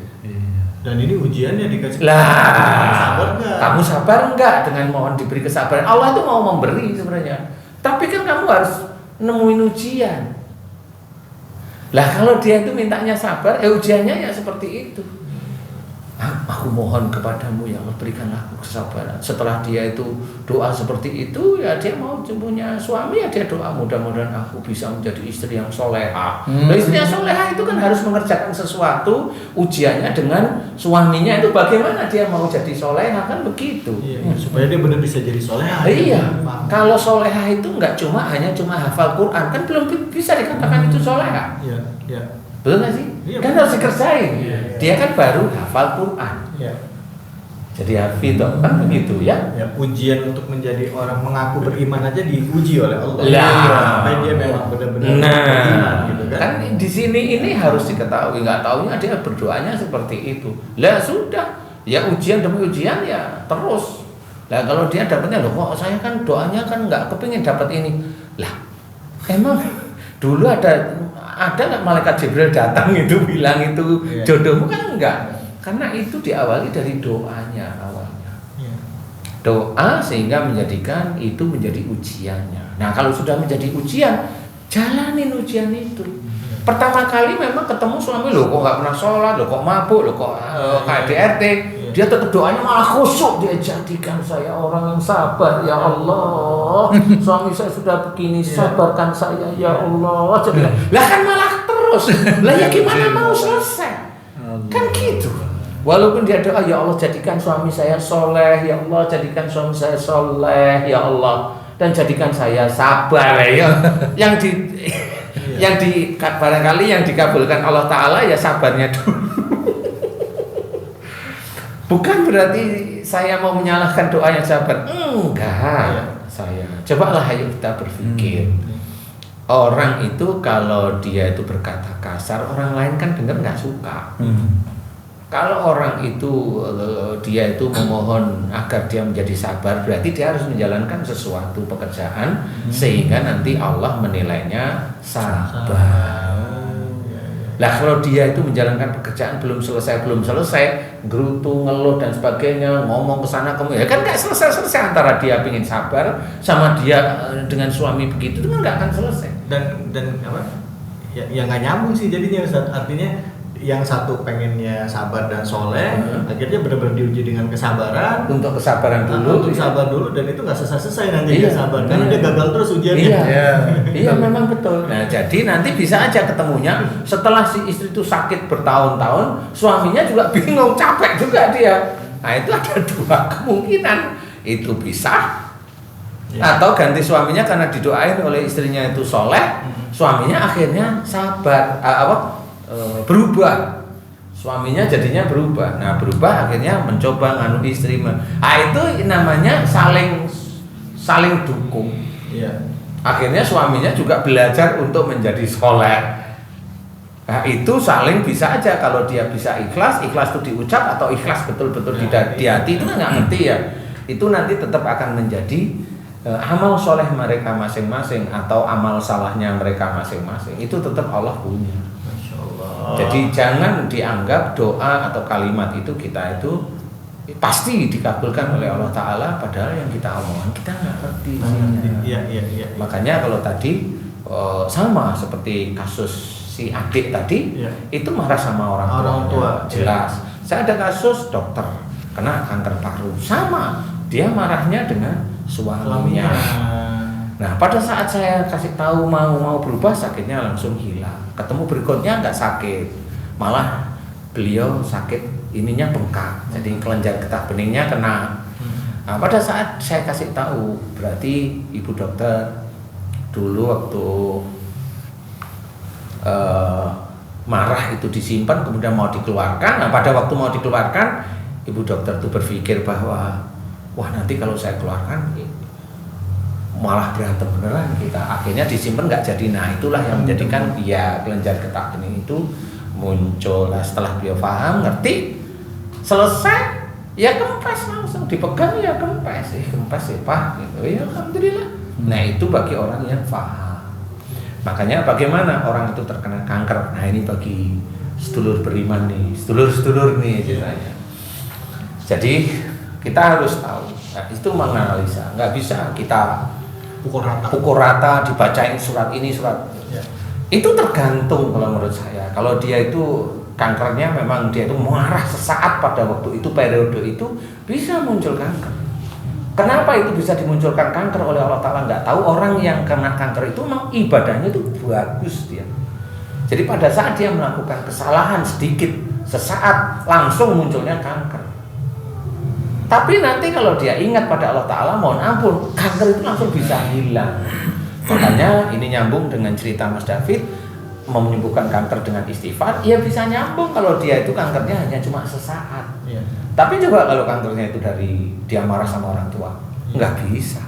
Dan ini ujiannya dikasih. Lah, Sabar nggak? kamu sabar enggak dengan mohon diberi kesabaran? Allah itu mau memberi sebenarnya. Tapi kan kamu harus nemuin ujian. Lah kalau dia itu mintanya sabar, ujiannya ya seperti itu. Aku mohon kepadamu ya Allah, berikanlah aku kesabaran. Setelah dia itu doa seperti itu, ya dia mau punya suami, ya dia doa mudah-mudahan aku bisa menjadi istri yang soleha. Nah, istri yang soleha itu kan harus mengerjakan sesuatu. Ujiannya dengan suaminya itu bagaimana dia mau jadi soleha, kan begitu. Iya, supaya dia benar bisa jadi soleha. Iya, Paham. kalau soleha itu nggak hanya hafal Quran, kan belum bisa dikatakan itu soleha. Iya, iya. Betul nggak sih? Iya, Kan betul. harus dikerjain. Iya. Dia kan baru hafal Quran. Iya. Jadi hafidh kan begitu ya. Ya, ujian untuk menjadi orang mengaku beriman aja diuji oleh Allah. Lah. Sampai dia memang benar-benar Nah, beriman gitu kan. kan di sini ini harus diketahui, nggak taunya dia berdoanya seperti itu. Lah sudah, ya ujian demi ujian ya terus. Lah kalau dia dapatnya loh, kok saya kan doanya kan nggak kepingin dapat ini. Lah, emang dulu ada nggak malaikat Jibril datang itu bilang itu Iya. jodohmu kan enggak, karena itu diawali dari doanya awalnya. Iya. Doa sehingga menjadikan itu menjadi ujiannya. Nah kalau sudah menjadi ujian, jalanin ujian itu. Pertama kali memang ketemu suami, loh kok nggak pernah sholat, loh kok mabuk, loh kok KDRT. Dia tetap doanya malah khusyuk, dia jadikan saya orang yang sabar ya Allah. Suami saya sudah begini, sabarkan saya ya Allah. Lah kan malah terus. Lah ya gimana mau selesai? Kan gitu. Walaupun dia doa ya Allah jadikan suami saya soleh ya Allah, jadikan suami saya soleh ya Allah, dan jadikan saya sabar ya. Yang barangkali yang dikabulkan Allah Ta'ala ya sabarnya dulu. Bukan berarti saya mau menyalahkan doa yang sabar. Enggak, saya. Cobalah ayo kita berpikir. Orang itu kalau dia itu berkata kasar, orang lain kan dengar nggak suka. Kalau orang itu dia itu memohon agar dia menjadi sabar, berarti dia harus menjalankan sesuatu pekerjaan sehingga nanti Allah menilainya sabar. Lah kalau dia itu menjalankan pekerjaan belum selesai, gerutu, ngeluh dan sebagainya, ngomong ke sana kemari, ya kan nggak selesai antara dia ingin sabar sama dia dengan suami begitu, itu kan nggak akan selesai. Dan apa? Ya nggak nyambung sih jadinya Ustaz. Artinya yang satu pengennya sabar dan soleh, akhirnya benar-benar diuji dengan kesabaran. Untuk kesabaran dulu, Untuk sabar dulu, dan itu nggak selesai nanti Iya. dia sabar karena dia gagal terus ujiannya. Iya, memang betul. Nah, jadi nanti bisa aja ketemunya setelah si istri itu sakit bertahun-tahun, suaminya juga bingung, capek juga dia. Nah, itu ada dua kemungkinan. Itu bisa atau ganti suaminya karena didoain oleh istrinya itu soleh, suaminya akhirnya sabar, berubah. Suaminya jadinya berubah. Nah, berubah akhirnya mencoba nganu istri. Itu namanya saling dukung. Iya. Akhirnya suaminya juga belajar untuk menjadi soleh. Nah, itu saling bisa aja. Kalau dia bisa ikhlas itu diucap atau ikhlas betul-betul di hati itu kan nggak ngerti ya. Itu nanti tetap akan menjadi amal soleh mereka masing-masing atau amal salahnya mereka masing-masing. Itu tetap Allah punya. Masya Allah. Jadi jangan dianggap doa atau kalimat itu kita itu pasti dikabulkan oleh Allah Ta'ala, padahal yang kita omongkan kita nggak ngerti isinya. Iya. Makanya kalau tadi sama seperti kasus si adik tadi, Iya. itu marah sama orang Orang tuanya, tua, jelas. Saya ada kasus dokter kena kanker paru, sama dia marahnya dengan suaminya. Nah, pada saat saya kasih tahu mau berubah, sakitnya langsung hilang. Ketemu berikutnya nggak sakit, malah beliau sakit ininya bengkak, jadi kelenjar getah beningnya kena. Nah, pada saat saya kasih tahu, berarti ibu dokter dulu waktu marah itu disimpan, kemudian mau dikeluarkan. Nah, pada waktu mau dikeluarkan, ibu dokter itu berpikir bahwa wah, nanti kalau saya keluarkan malah berantem beneran kita. Akhirnya disimpan nggak jadi. Nah, itulah yang menjadikan ya kelenjar getah bening itu muncul. Nah, setelah beliau paham, ngerti, selesai, ya kempes langsung dipegang, ya kempes ya Pak, gitu. Ya alhamdulillah. Nah, itu bagi orang yang paham. Makanya bagaimana orang itu terkena kanker. Nah, ini bagi sedulur beriman nih, sedulur nih ceritanya. Jadi kita harus tahu. Nah, itu menganalisa. Nggak bisa kita pukul rata dibacain surat ini surat. Ya. Itu tergantung kalau menurut saya. Kalau dia itu kankernya memang dia itu marah sesaat pada waktu itu, periode itu bisa muncul kanker. Kenapa itu bisa dimunculkan kanker oleh Allah Ta'ala? Nggak tahu. Orang yang kena kanker itu memang ibadahnya itu bagus dia. Jadi pada saat dia melakukan kesalahan sedikit, sesaat langsung munculnya kanker. Tapi nanti kalau dia ingat pada Allah Ta'ala, mohon ampun, kanker itu langsung bisa hilang. Makanya ini nyambung dengan cerita Mas David, menyembuhkan kanker dengan istighfar, ya bisa nyambung kalau dia itu kankernya hanya cuma sesaat. Iya. Tapi coba kalau kankernya itu dari dia marah sama orang tua, nggak bisa.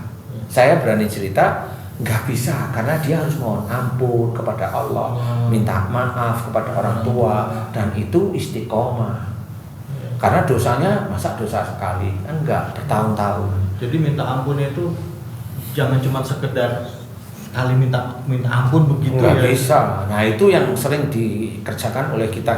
Saya berani cerita, nggak bisa, karena dia harus mohon ampun kepada Allah, minta maaf kepada orang tua, dan itu istiqomah. Karena dosanya masa dosa sekali, enggak, bertahun-tahun. Jadi minta ampun itu jangan cuma sekedar kali minta ampun begitu Nggak ya. bisa. Nah, itu yang sering dikerjakan oleh kita.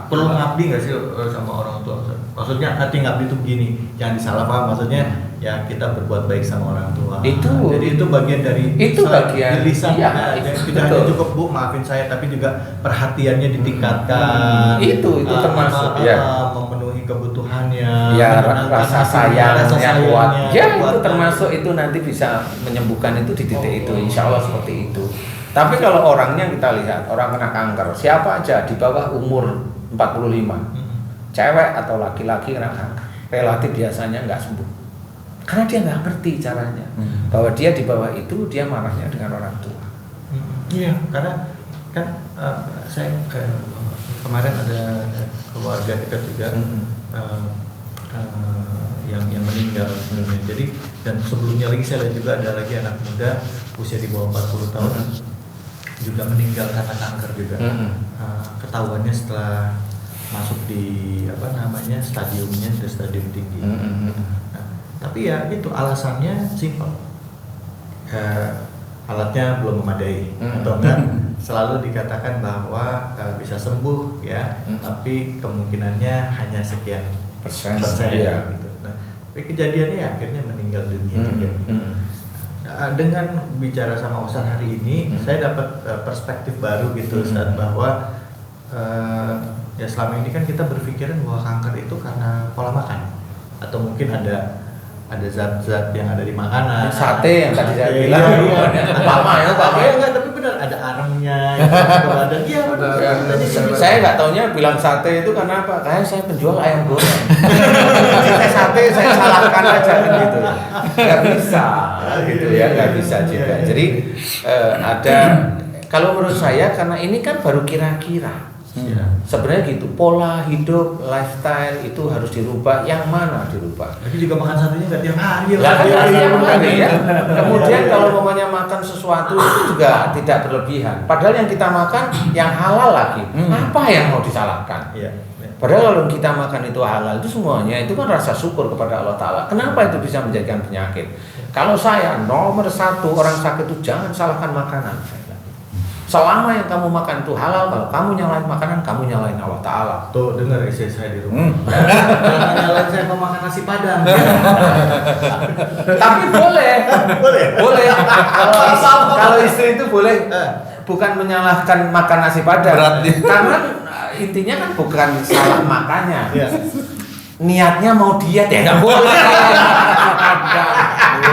Perlu ngabdi nggak sih sama orang tua? Maksudnya arti ngabdi itu begini, jangan disalah paham. Maksudnya ya kita berbuat baik sama orang tua. Jadi itu bagian dari bagian lisan. iya, Tidak hanya cukup Bu maafin saya, tapi juga perhatiannya ditingkatkan. Itu termasuk ya. Memenuhi kebutuhannya. Ya, rasa sayang yang kuat. Ya, itu kuat. termasuk itu nanti bisa menyembuhkan itu di titik itu. Insya Allah seperti itu. Tapi kalau orangnya kita lihat, orang kena kanker, siapa aja di bawah umur 45, cewek atau laki-laki kena kanker, relatif biasanya nggak sembuh. Karena dia nggak ngerti caranya. Bahwa dia di bawah itu, dia marahnya dengan orang tua. Iya, karena kan saya kemarin ada keluarga kita juga yang meninggal sebenarnya. Jadi dan sebelumnya lagi saya lihat juga ada lagi anak muda usia di bawah 40 tahun juga meninggal karena kanker juga. Ketahuannya setelah masuk di stadiumnya sudah stadium tinggi. Nah, tapi ya itu alasannya simpel. Alatnya belum memadai atau enggak selalu dikatakan bahwa bisa sembuh ya, tapi kemungkinannya hanya sekian persen ya. gitu. Nah, tapi kejadiannya ya, akhirnya meninggal dunia juga. Dengan bicara sama Ustaz hari ini, saya dapat perspektif baru gitu Ustaz, bahwa ya selama ini kan kita berpikiran bahwa kanker itu karena pola makan atau mungkin ada zat-zat yang ada di makanan. Sate yang tadi saya bilang. Pama ya enggak, tapi benar ada arangnya yang masuk ke badan. Iya benar. Saya nggak taunya bilang sate itu karena apa? Kayak saya penjual ayam goreng. Saya sate saya salahkan aja gitu. Nggak bisa gitu ya, nggak bisa juga. Jadi ada, kalau menurut saya karena ini kan baru kira-kira. Sebenarnya gitu, pola hidup, lifestyle itu harus dirubah. Yang mana dirubah? Tapi juga makan satenya nggak tiap hari Lah kan tiap hari ya. Kemudian kalau mamanya makan sesuatu itu juga tidak berlebihan. Padahal yang kita makan yang halal lagi. Apa yang mau disalahkan? Padahal kalau kita makan itu halal, itu semuanya itu kan rasa syukur kepada Allah Ta'ala. Kenapa itu bisa menjadikan penyakit? Kalau saya nomor satu orang sakit itu jangan salahkan makanan. Selama yang kamu makan itu halal, kalau kamu nyalain makanan, kamu nyalain Allah Ta'ala. Tuh dengar istri saya di rumah. Jangan nyalain saya mau makan nasi padang. Tapi boleh. Boleh. Kalau istri itu boleh bukan menyalahkan makan nasi padang. Berarti. Karena intinya kan bukan salah makannya. Iya. Niatnya mau diet ya nggak boleh.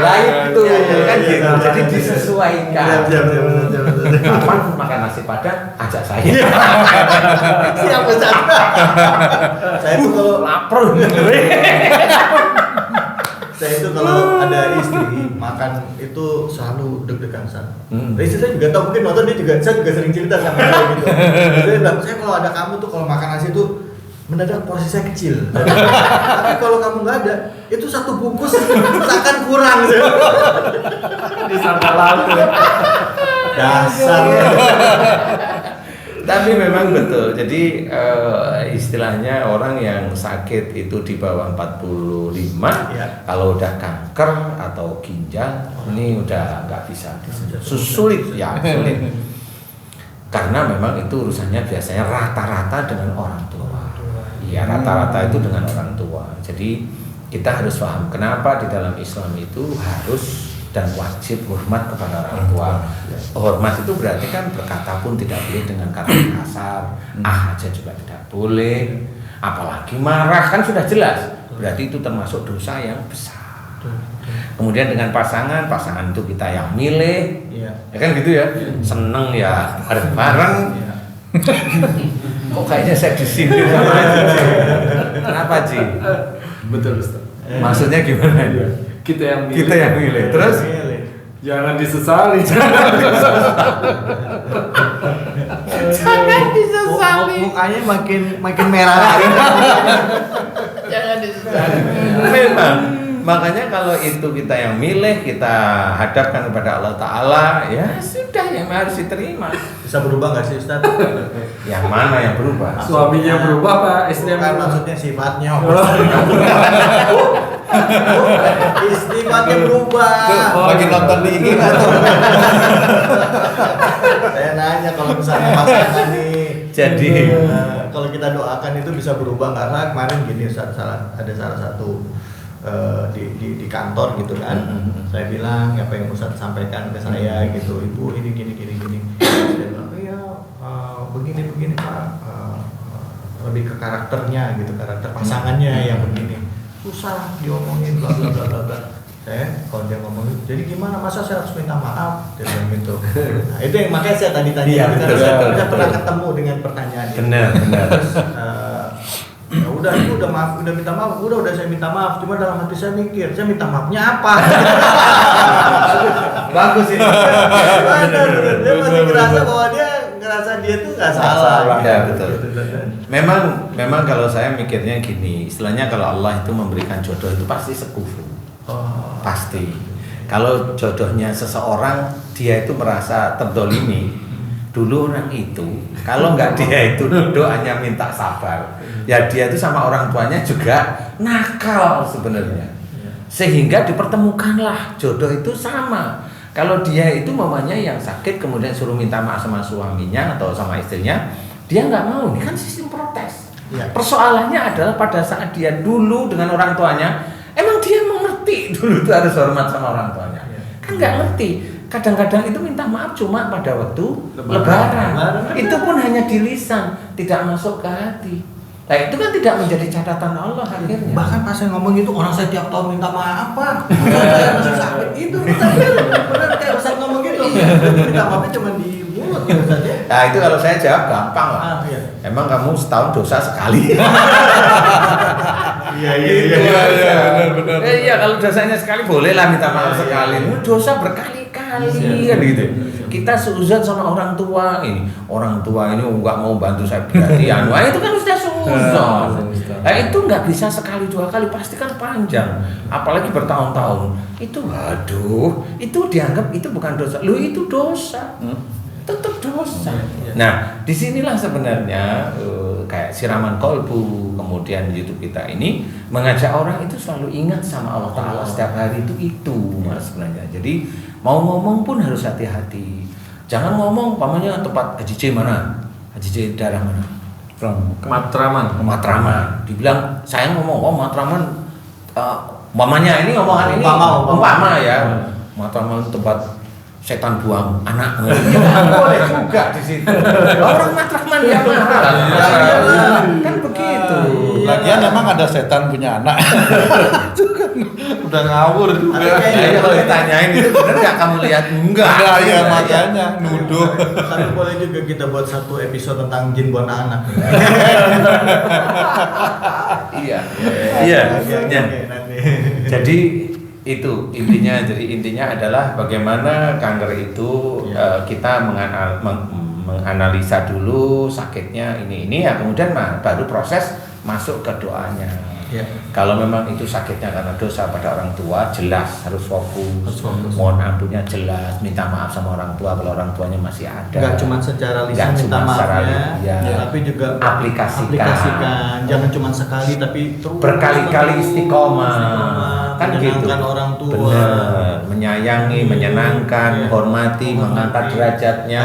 Lah itu kan gitu. Jadi disesuaikan. Kapan makan nasi padang ajak saya. Siap Ustaz. Saya tuh kalau Lapar. saya itu kalau ada istri makan itu selalu deg-degan San. Istri saya juga tahu, mungkin nonton saya juga sering cerita sama dia gitu. Dia bilang, saya kalau ada kamu tuh kalau makan nasi itu mendadak porsi saya kecil. Tapi kalau kamu nggak ada, itu satu bungkus seakan kurang. Disangka lalu. Dasar. Tapi memang betul. Jadi istilahnya orang yang sakit itu di bawah 45 Ya. kalau udah kanker atau ginjal ini udah nggak bisa sulit ya sulit. Karena memang itu urusannya biasanya rata-rata dengan orang tua. Iya, rata-rata itu dengan orang tua. Jadi kita harus paham kenapa di dalam Islam itu harus dan wajib hormat kepada orang tua. Hormat itu berarti kan berkata pun tidak boleh dengan kata kasar, aja juga tidak boleh, apalagi marah kan sudah jelas. Berarti itu termasuk dosa yang besar. Kemudian dengan pasangan itu kita yang milih, Iya. ya kan gitu ya, seneng ya bareng-bareng. Iya. Kok kayaknya saya disindir sama Ji? Kenapa Ji? Betul Ustaz. Maksudnya gimana? Kita yang milih. Kita yang milih. Terus Jangan disesali. jangan disesali. Mukanya makin merah. Jangan disesali. Memang makanya kalau itu kita yang milih, kita hadapkan kepada Allah Ta'ala, ya sudah yang harus diterima. Bisa berubah nggak sih Ustaz? Yang mana yang berubah? Suaminya berubah Pak, istrinya Kan berubah. maksudnya sifatnya. Sifatnya berubah. Makin nonton di IG atau Saya nanya kalau misalnya pasangan nih. Jadi kalau kita doakan itu bisa berubah nggak? Karena kemarin gini Ustaz, ada salah satu di kantor gitu kan. Saya bilang apa yang Ustaz sampaikan ke saya gitu, Ibu ini gini. Dia bilang iya begini Pak, lebih ke karakternya gitu, karakter pasangannya yang begini susah diomongin bla bla bla bla. Saya kalau dia ngomong jadi gimana, masa saya harus minta maaf, dia bilang gitu. Nah, itu yang makanya saya tadi Iya, betul, saya pernah betul. ketemu dengan pertanyaan itu. benar. Terus ya udah itu udah minta maaf, udah saya minta maaf, cuma dalam hati saya mikir, saya minta maafnya apa? Bagus ini. Dia masih ngerasa bahwa dia tuh nggak salah. Ya, betul. Memang kalau saya mikirnya gini, istilahnya kalau Allah itu memberikan jodoh itu pasti sekufu. Pasti. Kalau jodohnya seseorang, dia itu merasa terdolimi. Dulu orang itu, kalau nggak dia itu doanya minta sabar, ya dia itu sama orang tuanya juga nakal sebenarnya. Sehingga dipertemukanlah jodoh itu sama. Kalau dia itu mamanya yang sakit kemudian suruh minta maaf sama suaminya atau sama istrinya, dia nggak mau. Ini kan sistem protes. Ya. Persoalannya adalah pada saat dia dulu dengan orang tuanya, emang dia mengerti dulu itu harus hormat sama orang tuanya. Kan nggak ngerti. Kadang-kadang itu minta maaf cuma pada waktu lebaran. Itu pun hanya di lisan, tidak masuk ke hati. Nah itu kan tidak menjadi catatan Allah akhirnya. Bahkan pas saya ngomong itu, orang saya tiap tahun minta maaf Pak. Saya masih sakit itu. Benar kayak Ustaz ngomong gitu. Minta maafnya cuma di mulut gitu saja. Nah itu kalau saya jawab gampang lah. Iya. Emang kamu setahun dosa sekali. Iya. benar. Iya kalau dosanya sekali boleh lah minta maaf sekali. Ini dosa berkali-kali kan gitu. Kita seuzon sama orang tua ini. Orang tua ini nggak mau bantu saya berarti anu. Itu kan sudah seuzon. Nah itu nggak bisa sekali dua kali, pasti kan panjang. Apalagi bertahun-tahun. Itu waduh, itu dianggap itu bukan dosa. Lu itu dosa. Tetap dosa. Nah, disinilah sebenarnya kayak siraman kolbu, kemudian YouTube kita ini mengajak orang itu selalu ingat sama Allah Ta'ala setiap hari itu mas sebenarnya. Jadi mau ngomong pun harus hati-hati. Jangan ngomong pamannya tempat HJJ mana, HJJ daerah mana, Matraman. Matraman. Dibilang saya ngomong, oh Matraman, mamanya ini ngomongan ini umpama ya, Matraman tempat setan buang anak. Boleh juga di situ. Orang Matraman yang marah. Kan begitu. Lagian memang ada setan punya anak. Udah ngawur juga. Ya, kalau ditanyain itu benar nggak kamu lihat? Enggak. Ya makanya nuduh. Tapi boleh juga kita buat satu episode tentang jin buat anak. Iya. Oke, nanti. Jadi itu intinya adalah bagaimana kanker itu kita menganalisa dulu sakitnya ini ya, kemudian baru proses masuk ke doanya. Ya. Kalau memang itu sakitnya karena dosa pada orang tua, jelas harus fokus. Mohon ampunnya jelas, minta maaf sama orang tua kalau orang tuanya masih ada. Nggak cuma secara lisan minta maafnya, tapi juga aplikasikan. Jangan cuma sekali tapi terus berkali-kali istiqomah. Kan gitu. Menyenangkan orang tua. Benar, menyayangi, menyenangkan, hormati, mengangkat derajatnya,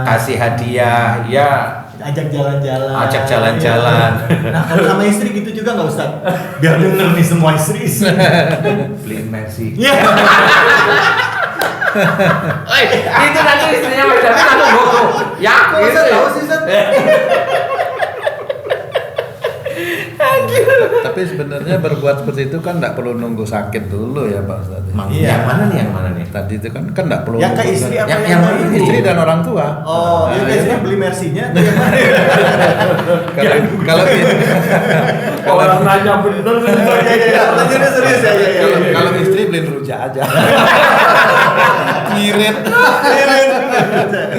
kasih hadiah, ya. Ajak jalan-jalan. Nah, kalau sama istri gitu juga nggak Ustaz? Biar denger nih semua istri. Beliin Mercy. Iya. Itu nanti istrinya udah Ya aku Ustaz tahu sih Ustaz. Tapi sebenarnya berbuat seperti itu kan nggak perlu nunggu sakit dulu ya Pak Ustadz. Yang mana nih? Tadi itu kan nggak perlu. Yang ke nunggu istri sakit. apa yang Istri dan orang tua. Oh, Nah, yang ke istri beli Mercy-nya atau yang mana? Kalau orang nanya bener. Iya. Pertanyaannya serius ya. kalau istri beliin rujak aja. Kirit.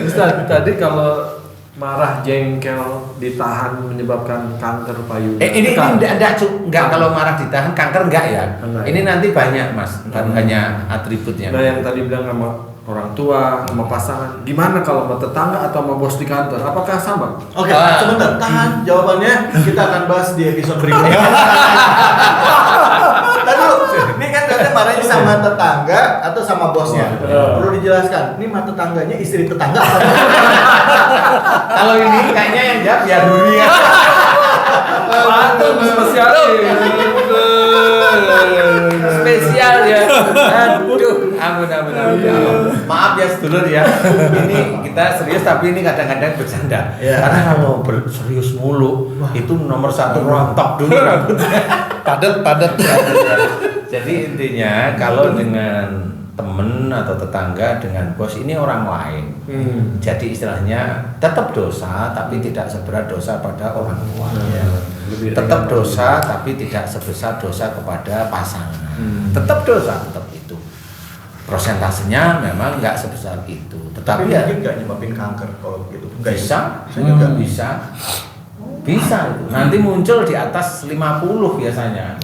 Ustaz, tadi kalau marah, jengkel, ditahan menyebabkan kanker payudara. Ini enggak kalau marah ditahan kanker enggak ya? Enggak, ini nanti banyak Mas, bukan hanya atributnya. Nah, yang tadi bilang sama orang tua, sama pasangan, gimana kalau sama tetangga atau sama bos di kantor? Apakah sama? Oke, sebentar. Tahan jawabannya, kita akan bahas di episode berikutnya. Lalu, ini kan katanya marahnya sama tetangga atau sama bosnya. Perlu dijelaskan, ini sama tetangganya istri tetangga apa? Kalau ini kayaknya yang jawab ya dunia. Mantap, Spesial ya. Aduh, ampun. Maaf ya sedulur ya. Ini kita serius tapi ini kadang-kadang bercanda. Karena kalau serius mulu itu nomor 1 rontok dulu rambutnya. Padat. Jadi intinya kalau dengan temen atau tetangga dengan bos ini orang lain. Jadi istilahnya tetap dosa tapi tidak seberat dosa pada orang tua. Tetap dosa tapi tidak sebesar dosa kepada pasangan. Tetap dosa, tetap itu. Prosentasenya memang nggak sebesar itu. Tetapi ya mungkin nggak nyebabin kanker kalau begitu. Bisa juga bisa. Bisa itu. Nanti muncul di atas 50 biasanya.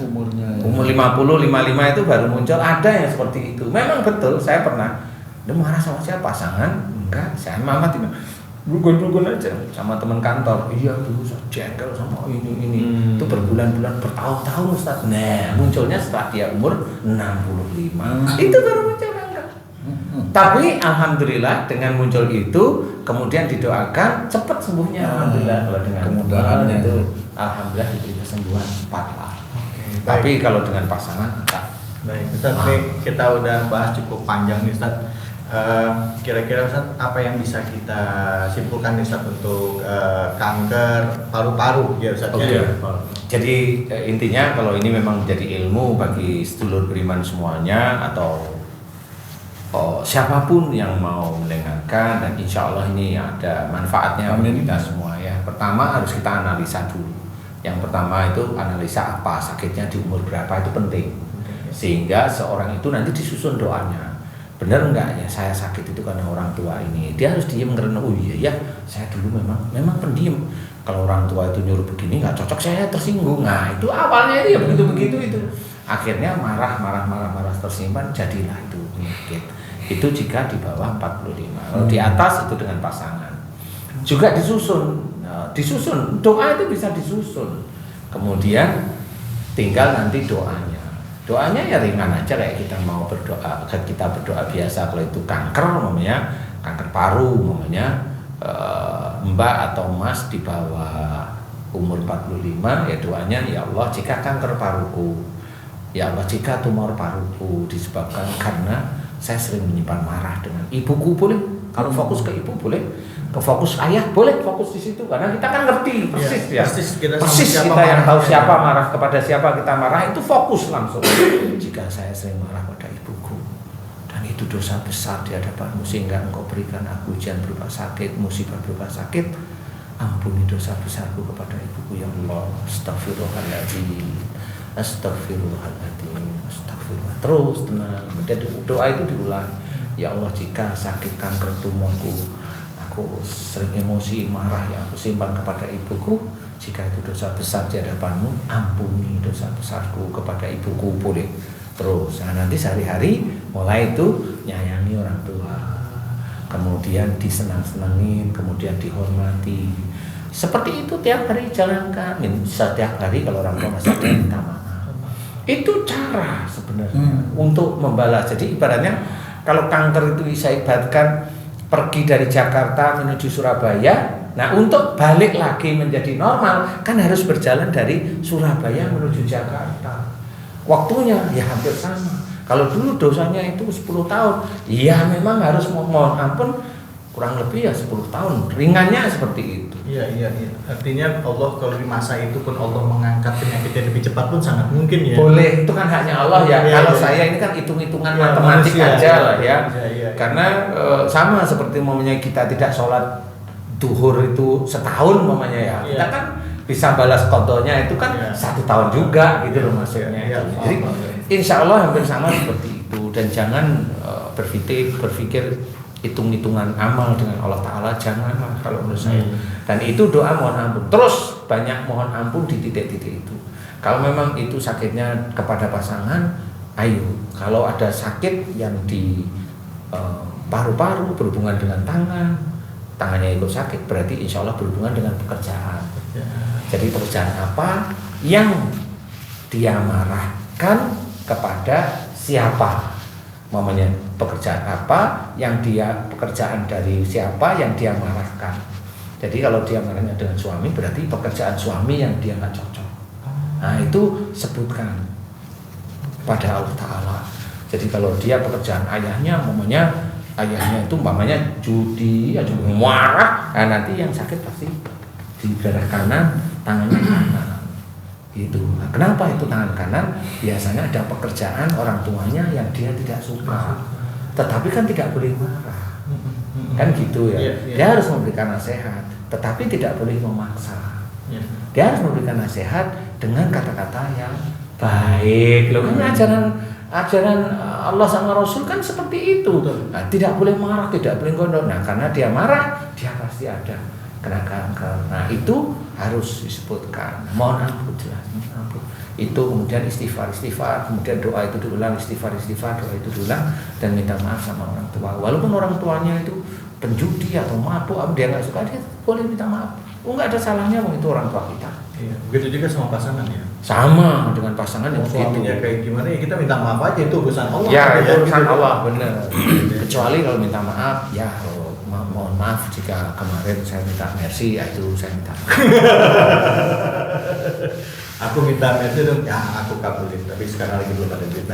Umur 50, 55 itu baru muncul. Ada yang seperti itu. Memang betul, saya pernah. Dia marah sama siapa? Pasangan? Enggak, saya mama tiba. Dugun aja sama teman kantor. Iya dulu saya jengkel sama ini. Itu berbulan-bulan, bertahun-tahun Ustaz. Nah, munculnya setelah dia umur 65. Itu baru muncul kanker. Tapi alhamdulillah dengan muncul itu kemudian didoakan cepat sembuhnya. Alhamdulillah kalau dengan kemudahan itu alhamdulillah diberi kesembuhan cepat lah. Tapi kalau dengan pasangan enggak. Baik, Ustaz, kita udah bahas cukup panjang nih Ustaz. Kira-kira Ustaz, apa yang bisa kita simpulkan nih Ustaz untuk kanker paru-paru ya Ustaz? Jadi intinya kalau ini memang menjadi ilmu bagi sedulur beriman semuanya atau siapapun yang mau mendengarkan, dan insya Allah ini ada manfaatnya bagi kita semua ya. Pertama harus kita analisa dulu. Yang pertama itu analisa apa sakitnya di umur berapa, itu penting. Sehingga seorang itu nanti disusun doanya. Benar enggak ya saya sakit itu karena orang tua ini. Dia harus diam karena oh iya ya saya dulu memang pendiam. Kalau orang tua itu nyuruh begini nggak cocok, saya tersinggung. Nah itu awalnya itu ya begitu itu. Akhirnya marah tersimpan, jadilah itu penyakit. Itu jika di bawah 45. Kalau di atas itu dengan pasangan. Juga disusun doa itu bisa disusun. Kemudian tinggal nanti doanya ya ringan aja kayak kita mau berdoa, kita berdoa biasa. Kalau itu kanker namanya, kanker paru umpamanya, Mbak atau Mas di bawah umur 45, ya doanya, ya Allah jika kanker paruku, ya Allah jika tumor paruku disebabkan karena saya sering menyimpan marah dengan ibuku, boleh. Kalau fokus ke ibu boleh, ke fokus ayah boleh, fokus di situ karena kita kan ngerti persis ya. Persis kita yang tahu siapa marah, kepada siapa kita marah, itu fokus langsung. Jika saya sering marah pada ibuku dan itu dosa besar di hadapanmu sehingga engkau berikan aku ujian berupa sakit, musibah berupa sakit, ampuni dosa besarku kepada ibuku ya Allah. Astagfirullahaladzim, astagfirullahaladzim, astagfirullah. Terus tenang. Dan doa itu diulang. Ya Allah jika sakit kanker tumorku, aku sering emosi, marah yang aku simpan kepada ibuku, jika itu dosa besar di hadapanmu, ampuni dosa besarku kepada ibuku, boleh. Terus, nah nanti sehari-hari mulai itu nyayangi orang tua, kemudian disenang-senangin, kemudian dihormati. Seperti itu tiap hari jalankan. Setiap hari kalau orang tua masih ada minta maaf. Itu cara sebenarnya untuk membalas. Jadi ibaratnya kalau kanker itu saya ibaratkan pergi dari Jakarta menuju Surabaya, nah untuk balik lagi menjadi normal kan harus berjalan dari Surabaya menuju Jakarta. Waktunya ya hampir sama. Kalau dulu dosanya itu 10 tahun, ya memang harus mohon ampun kurang lebih ya 10 tahun. Ringannya seperti itu. Iya. Artinya Allah kalau di masa itu pun Allah mengangkat penyakitnya lebih cepat pun sangat mungkin ya. Boleh, itu kan haknya Allah ya. Kalau saya ini kan hitung-hitungan matematik manusia, aja lah ya. Iya. Karena sama seperti umpamanya kita tidak sholat duhur itu setahun umpamanya ya. Iya. Kita kan bisa balas qadanya itu kan 1 tahun juga gitu loh maksudnya. Iya. Jadi insya Allah hampir sama seperti itu. Dan jangan berpikir hitung-hitungan amal dengan Allah Ta'ala, janganlah kalau menurut saya. Dan itu doa mohon ampun, terus banyak mohon ampun di titik-titik itu. Kalau memang itu sakitnya kepada pasangan, ayo. Kalau ada sakit yang di paru-paru berhubungan dengan tangannya ikut sakit, berarti insya Allah berhubungan dengan pekerjaan. Jadi pekerjaan apa yang dia marahkan kepada siapa? Mamanya pekerjaan apa yang pekerjaan dari siapa yang dia marahkan. Jadi kalau dia marahnya dengan suami, berarti pekerjaan suami yang dia nggak cocok. Nah itu sebutkan pada Allah Ta'ala. Jadi kalau dia pekerjaan ayahnya, mamanya ayahnya itu mamanya judi, marah, nah nanti yang sakit pasti di belah kanan, tangannya kanan. Gitu. Nah, kenapa itu tangan kanan? Biasanya ada pekerjaan orang tuanya yang dia tidak suka, tetapi kan tidak boleh marah, kan gitu ya. Dia harus memberikan nasihat, tetapi tidak boleh memaksa. Dia harus memberikan nasihat dengan kata-kata yang baik. Loh kan ajaran Allah sama Rasul kan seperti itu. Nah, tidak boleh marah, tidak boleh gondok. Nah, karena dia marah, dia pasti ada kena kanker. Nah itu harus disebutkan. Mohon ampun, jelas mohon ampun. Itu kemudian istighfar, kemudian doa itu diulang, istighfar, doa itu diulang, dan minta maaf sama orang tua. Walaupun orang tuanya itu penjudi atau mabuk, dia nggak suka, dia boleh minta maaf. Nggak ada salahnya, itu orang tua kita. Iya, begitu juga sama pasangan ya. Sama dengan pasangan yang begitu. Suaminya kayak gimana ya kita minta maaf aja, itu urusan Allah. Ya itu urusan Allah, benar. Kecuali kalau minta maaf, ya mohon maaf jika kemarin saya minta mercy, itu saya minta maaf. Aku minta mercy dong, ya aku kabulin, tapi sekarang lagi belum ada duit.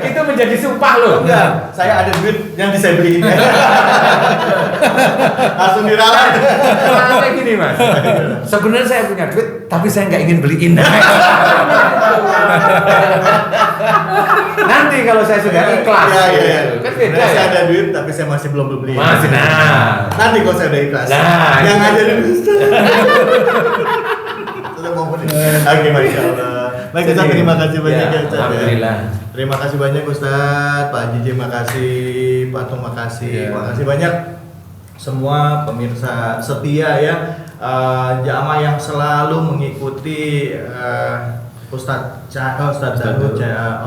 Itu menjadi sumpah loh. Enggak, saya ada duit yang bisa beliin. Langsung diralat. Kayak gini mas, sebenarnya saya punya duit, tapi saya nggak ingin beliin. Nanti kalau saya sudah ikhlas, kan beda saya ya. ada duit, tapi saya masih belum beli. Masih, nah. Nanti kalau saya udah ikhlas, yang ada duit. Sudah mau beli. Oke, masya Allah. Baik, Ustaz, terima kasih banyak ya, Ustaz. Alhamdulillah. Terima kasih banyak Ustaz, Pak Jiji makasih, Pak Tung makasih, makasih banyak semua pemirsa setia ya, jamaah yang selalu mengikuti Ustadz Danu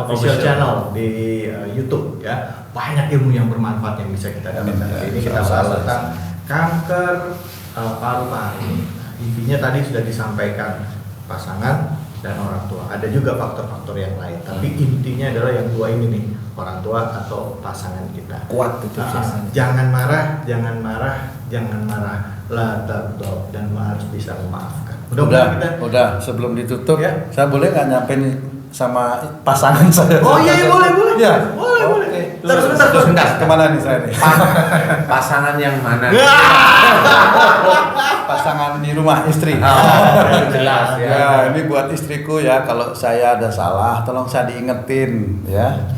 official channel di YouTube ya. Banyak ilmu yang bermanfaat yang bisa kita dapatkan. Ini kita bahas tentang kanker paru-paru. Intinya tadi sudah disampaikan, pasangan dan orang tua. Ada juga faktor-faktor yang lain, tapi intinya adalah yang dua ini nih, orang tua atau pasangan kita. Kuat itu Jangan marah, la taghdab, dan harus bisa memaafkan. Udah, sebelum ditutup, Ya. saya boleh nggak nyampein sama pasangan saya? Oh iya, boleh. Ya. Boleh. Terus Sebentar. Kemana nih saya nih? Pasangan yang mana? Pasangan di rumah istri. Oh, jelas ya. Ya, ini buat istriku ya, kalau saya ada salah, tolong saya diingetin ya.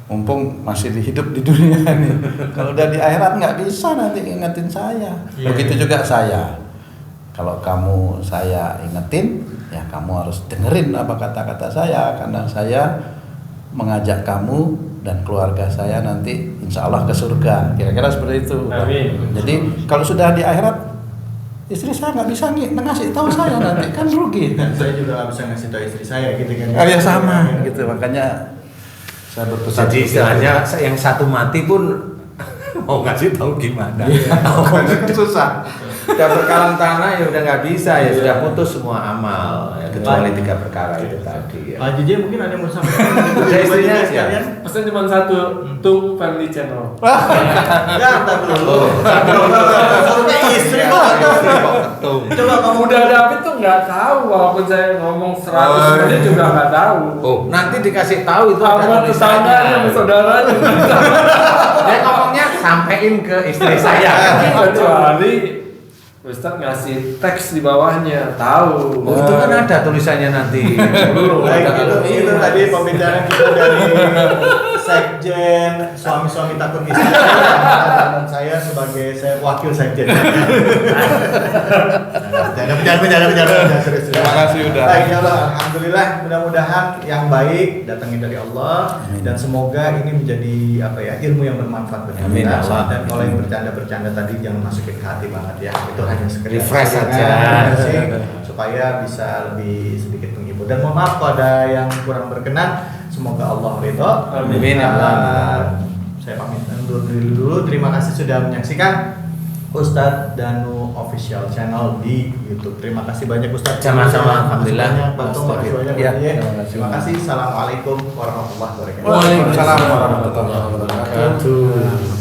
Mumpung masih hidup di dunia nih. Kalau udah di akhirat nggak bisa nanti ingetin saya. Iya. Begitu juga saya. Kalau kamu saya ingetin, ya kamu harus dengerin apa kata-kata saya, karena saya mengajak kamu dan keluarga saya nanti insya Allah ke surga. Kira-kira seperti itu. Amin. Jadi kalau sudah di akhirat, istri saya nggak bisa ngasih tahu saya nanti, kan rugi. Dan saya juga nggak bisa ngasih tahu istri saya gitu kan. Ya sama gitu, makanya saya berpesan. Jadi istilahnya yang satu mati pun mau ngasih tahu gimana? Kan susah. Udah berkalang tanah ya udah nggak bisa ya, sudah putus semua amal ya, kecuali 3 perkara itu tadi ya. Pak JJ mungkin ada yang mau disampaikan. Udah istrinya sekalian. Pesan cuma satu, Tung Family Channel. Ya, entar dulu. Istri kok. Coba kamu Udah David tuh nggak tahu, walaupun saya ngomong 100 menit juga nggak tahu. Oh, nanti dikasih tahu itu Sama ada tetangganya, sama tulisannya. saudaranya. Dia ngomongnya sampein ke istri saya. Kecuali Ustadz ngasih teks di bawahnya, tahu. Oh, itu kan ada tulisannya nanti. Baik, itu tadi pembicaraan kita dari Sekjen suami-suami takut istri dan saya sebagai wakil Sekjen. Jangan serius. Terima kasih udah. Baik, ya Allah, alhamdulillah, mudah-mudahan yang baik datangnya dari Allah. Amin. Dan semoga ini menjadi ilmu yang bermanfaat bagi Amin, kita. Allah. Dan kalau yang bercanda-bercanda tadi jangan masukin ke hati banget ya. Itu hanya sekedar Refresh aja. supaya bisa lebih sedikit menghibur. Dan mohon maaf kalau ada yang kurang berkenan, semoga Allah ridho. Amin, ya Allah. Saya pamit undur diri dulu. Terima kasih sudah menyaksikan Ustadz Danu Official Channel di YouTube. Terima kasih banyak Ustadz. Sama-sama, alhamdulillah. Makasih banyak. Ya, Terima kasih. Assalamualaikum warahmatullahi wabarakatuh. Waalaikumsalam warahmatullahi wabarakatuh.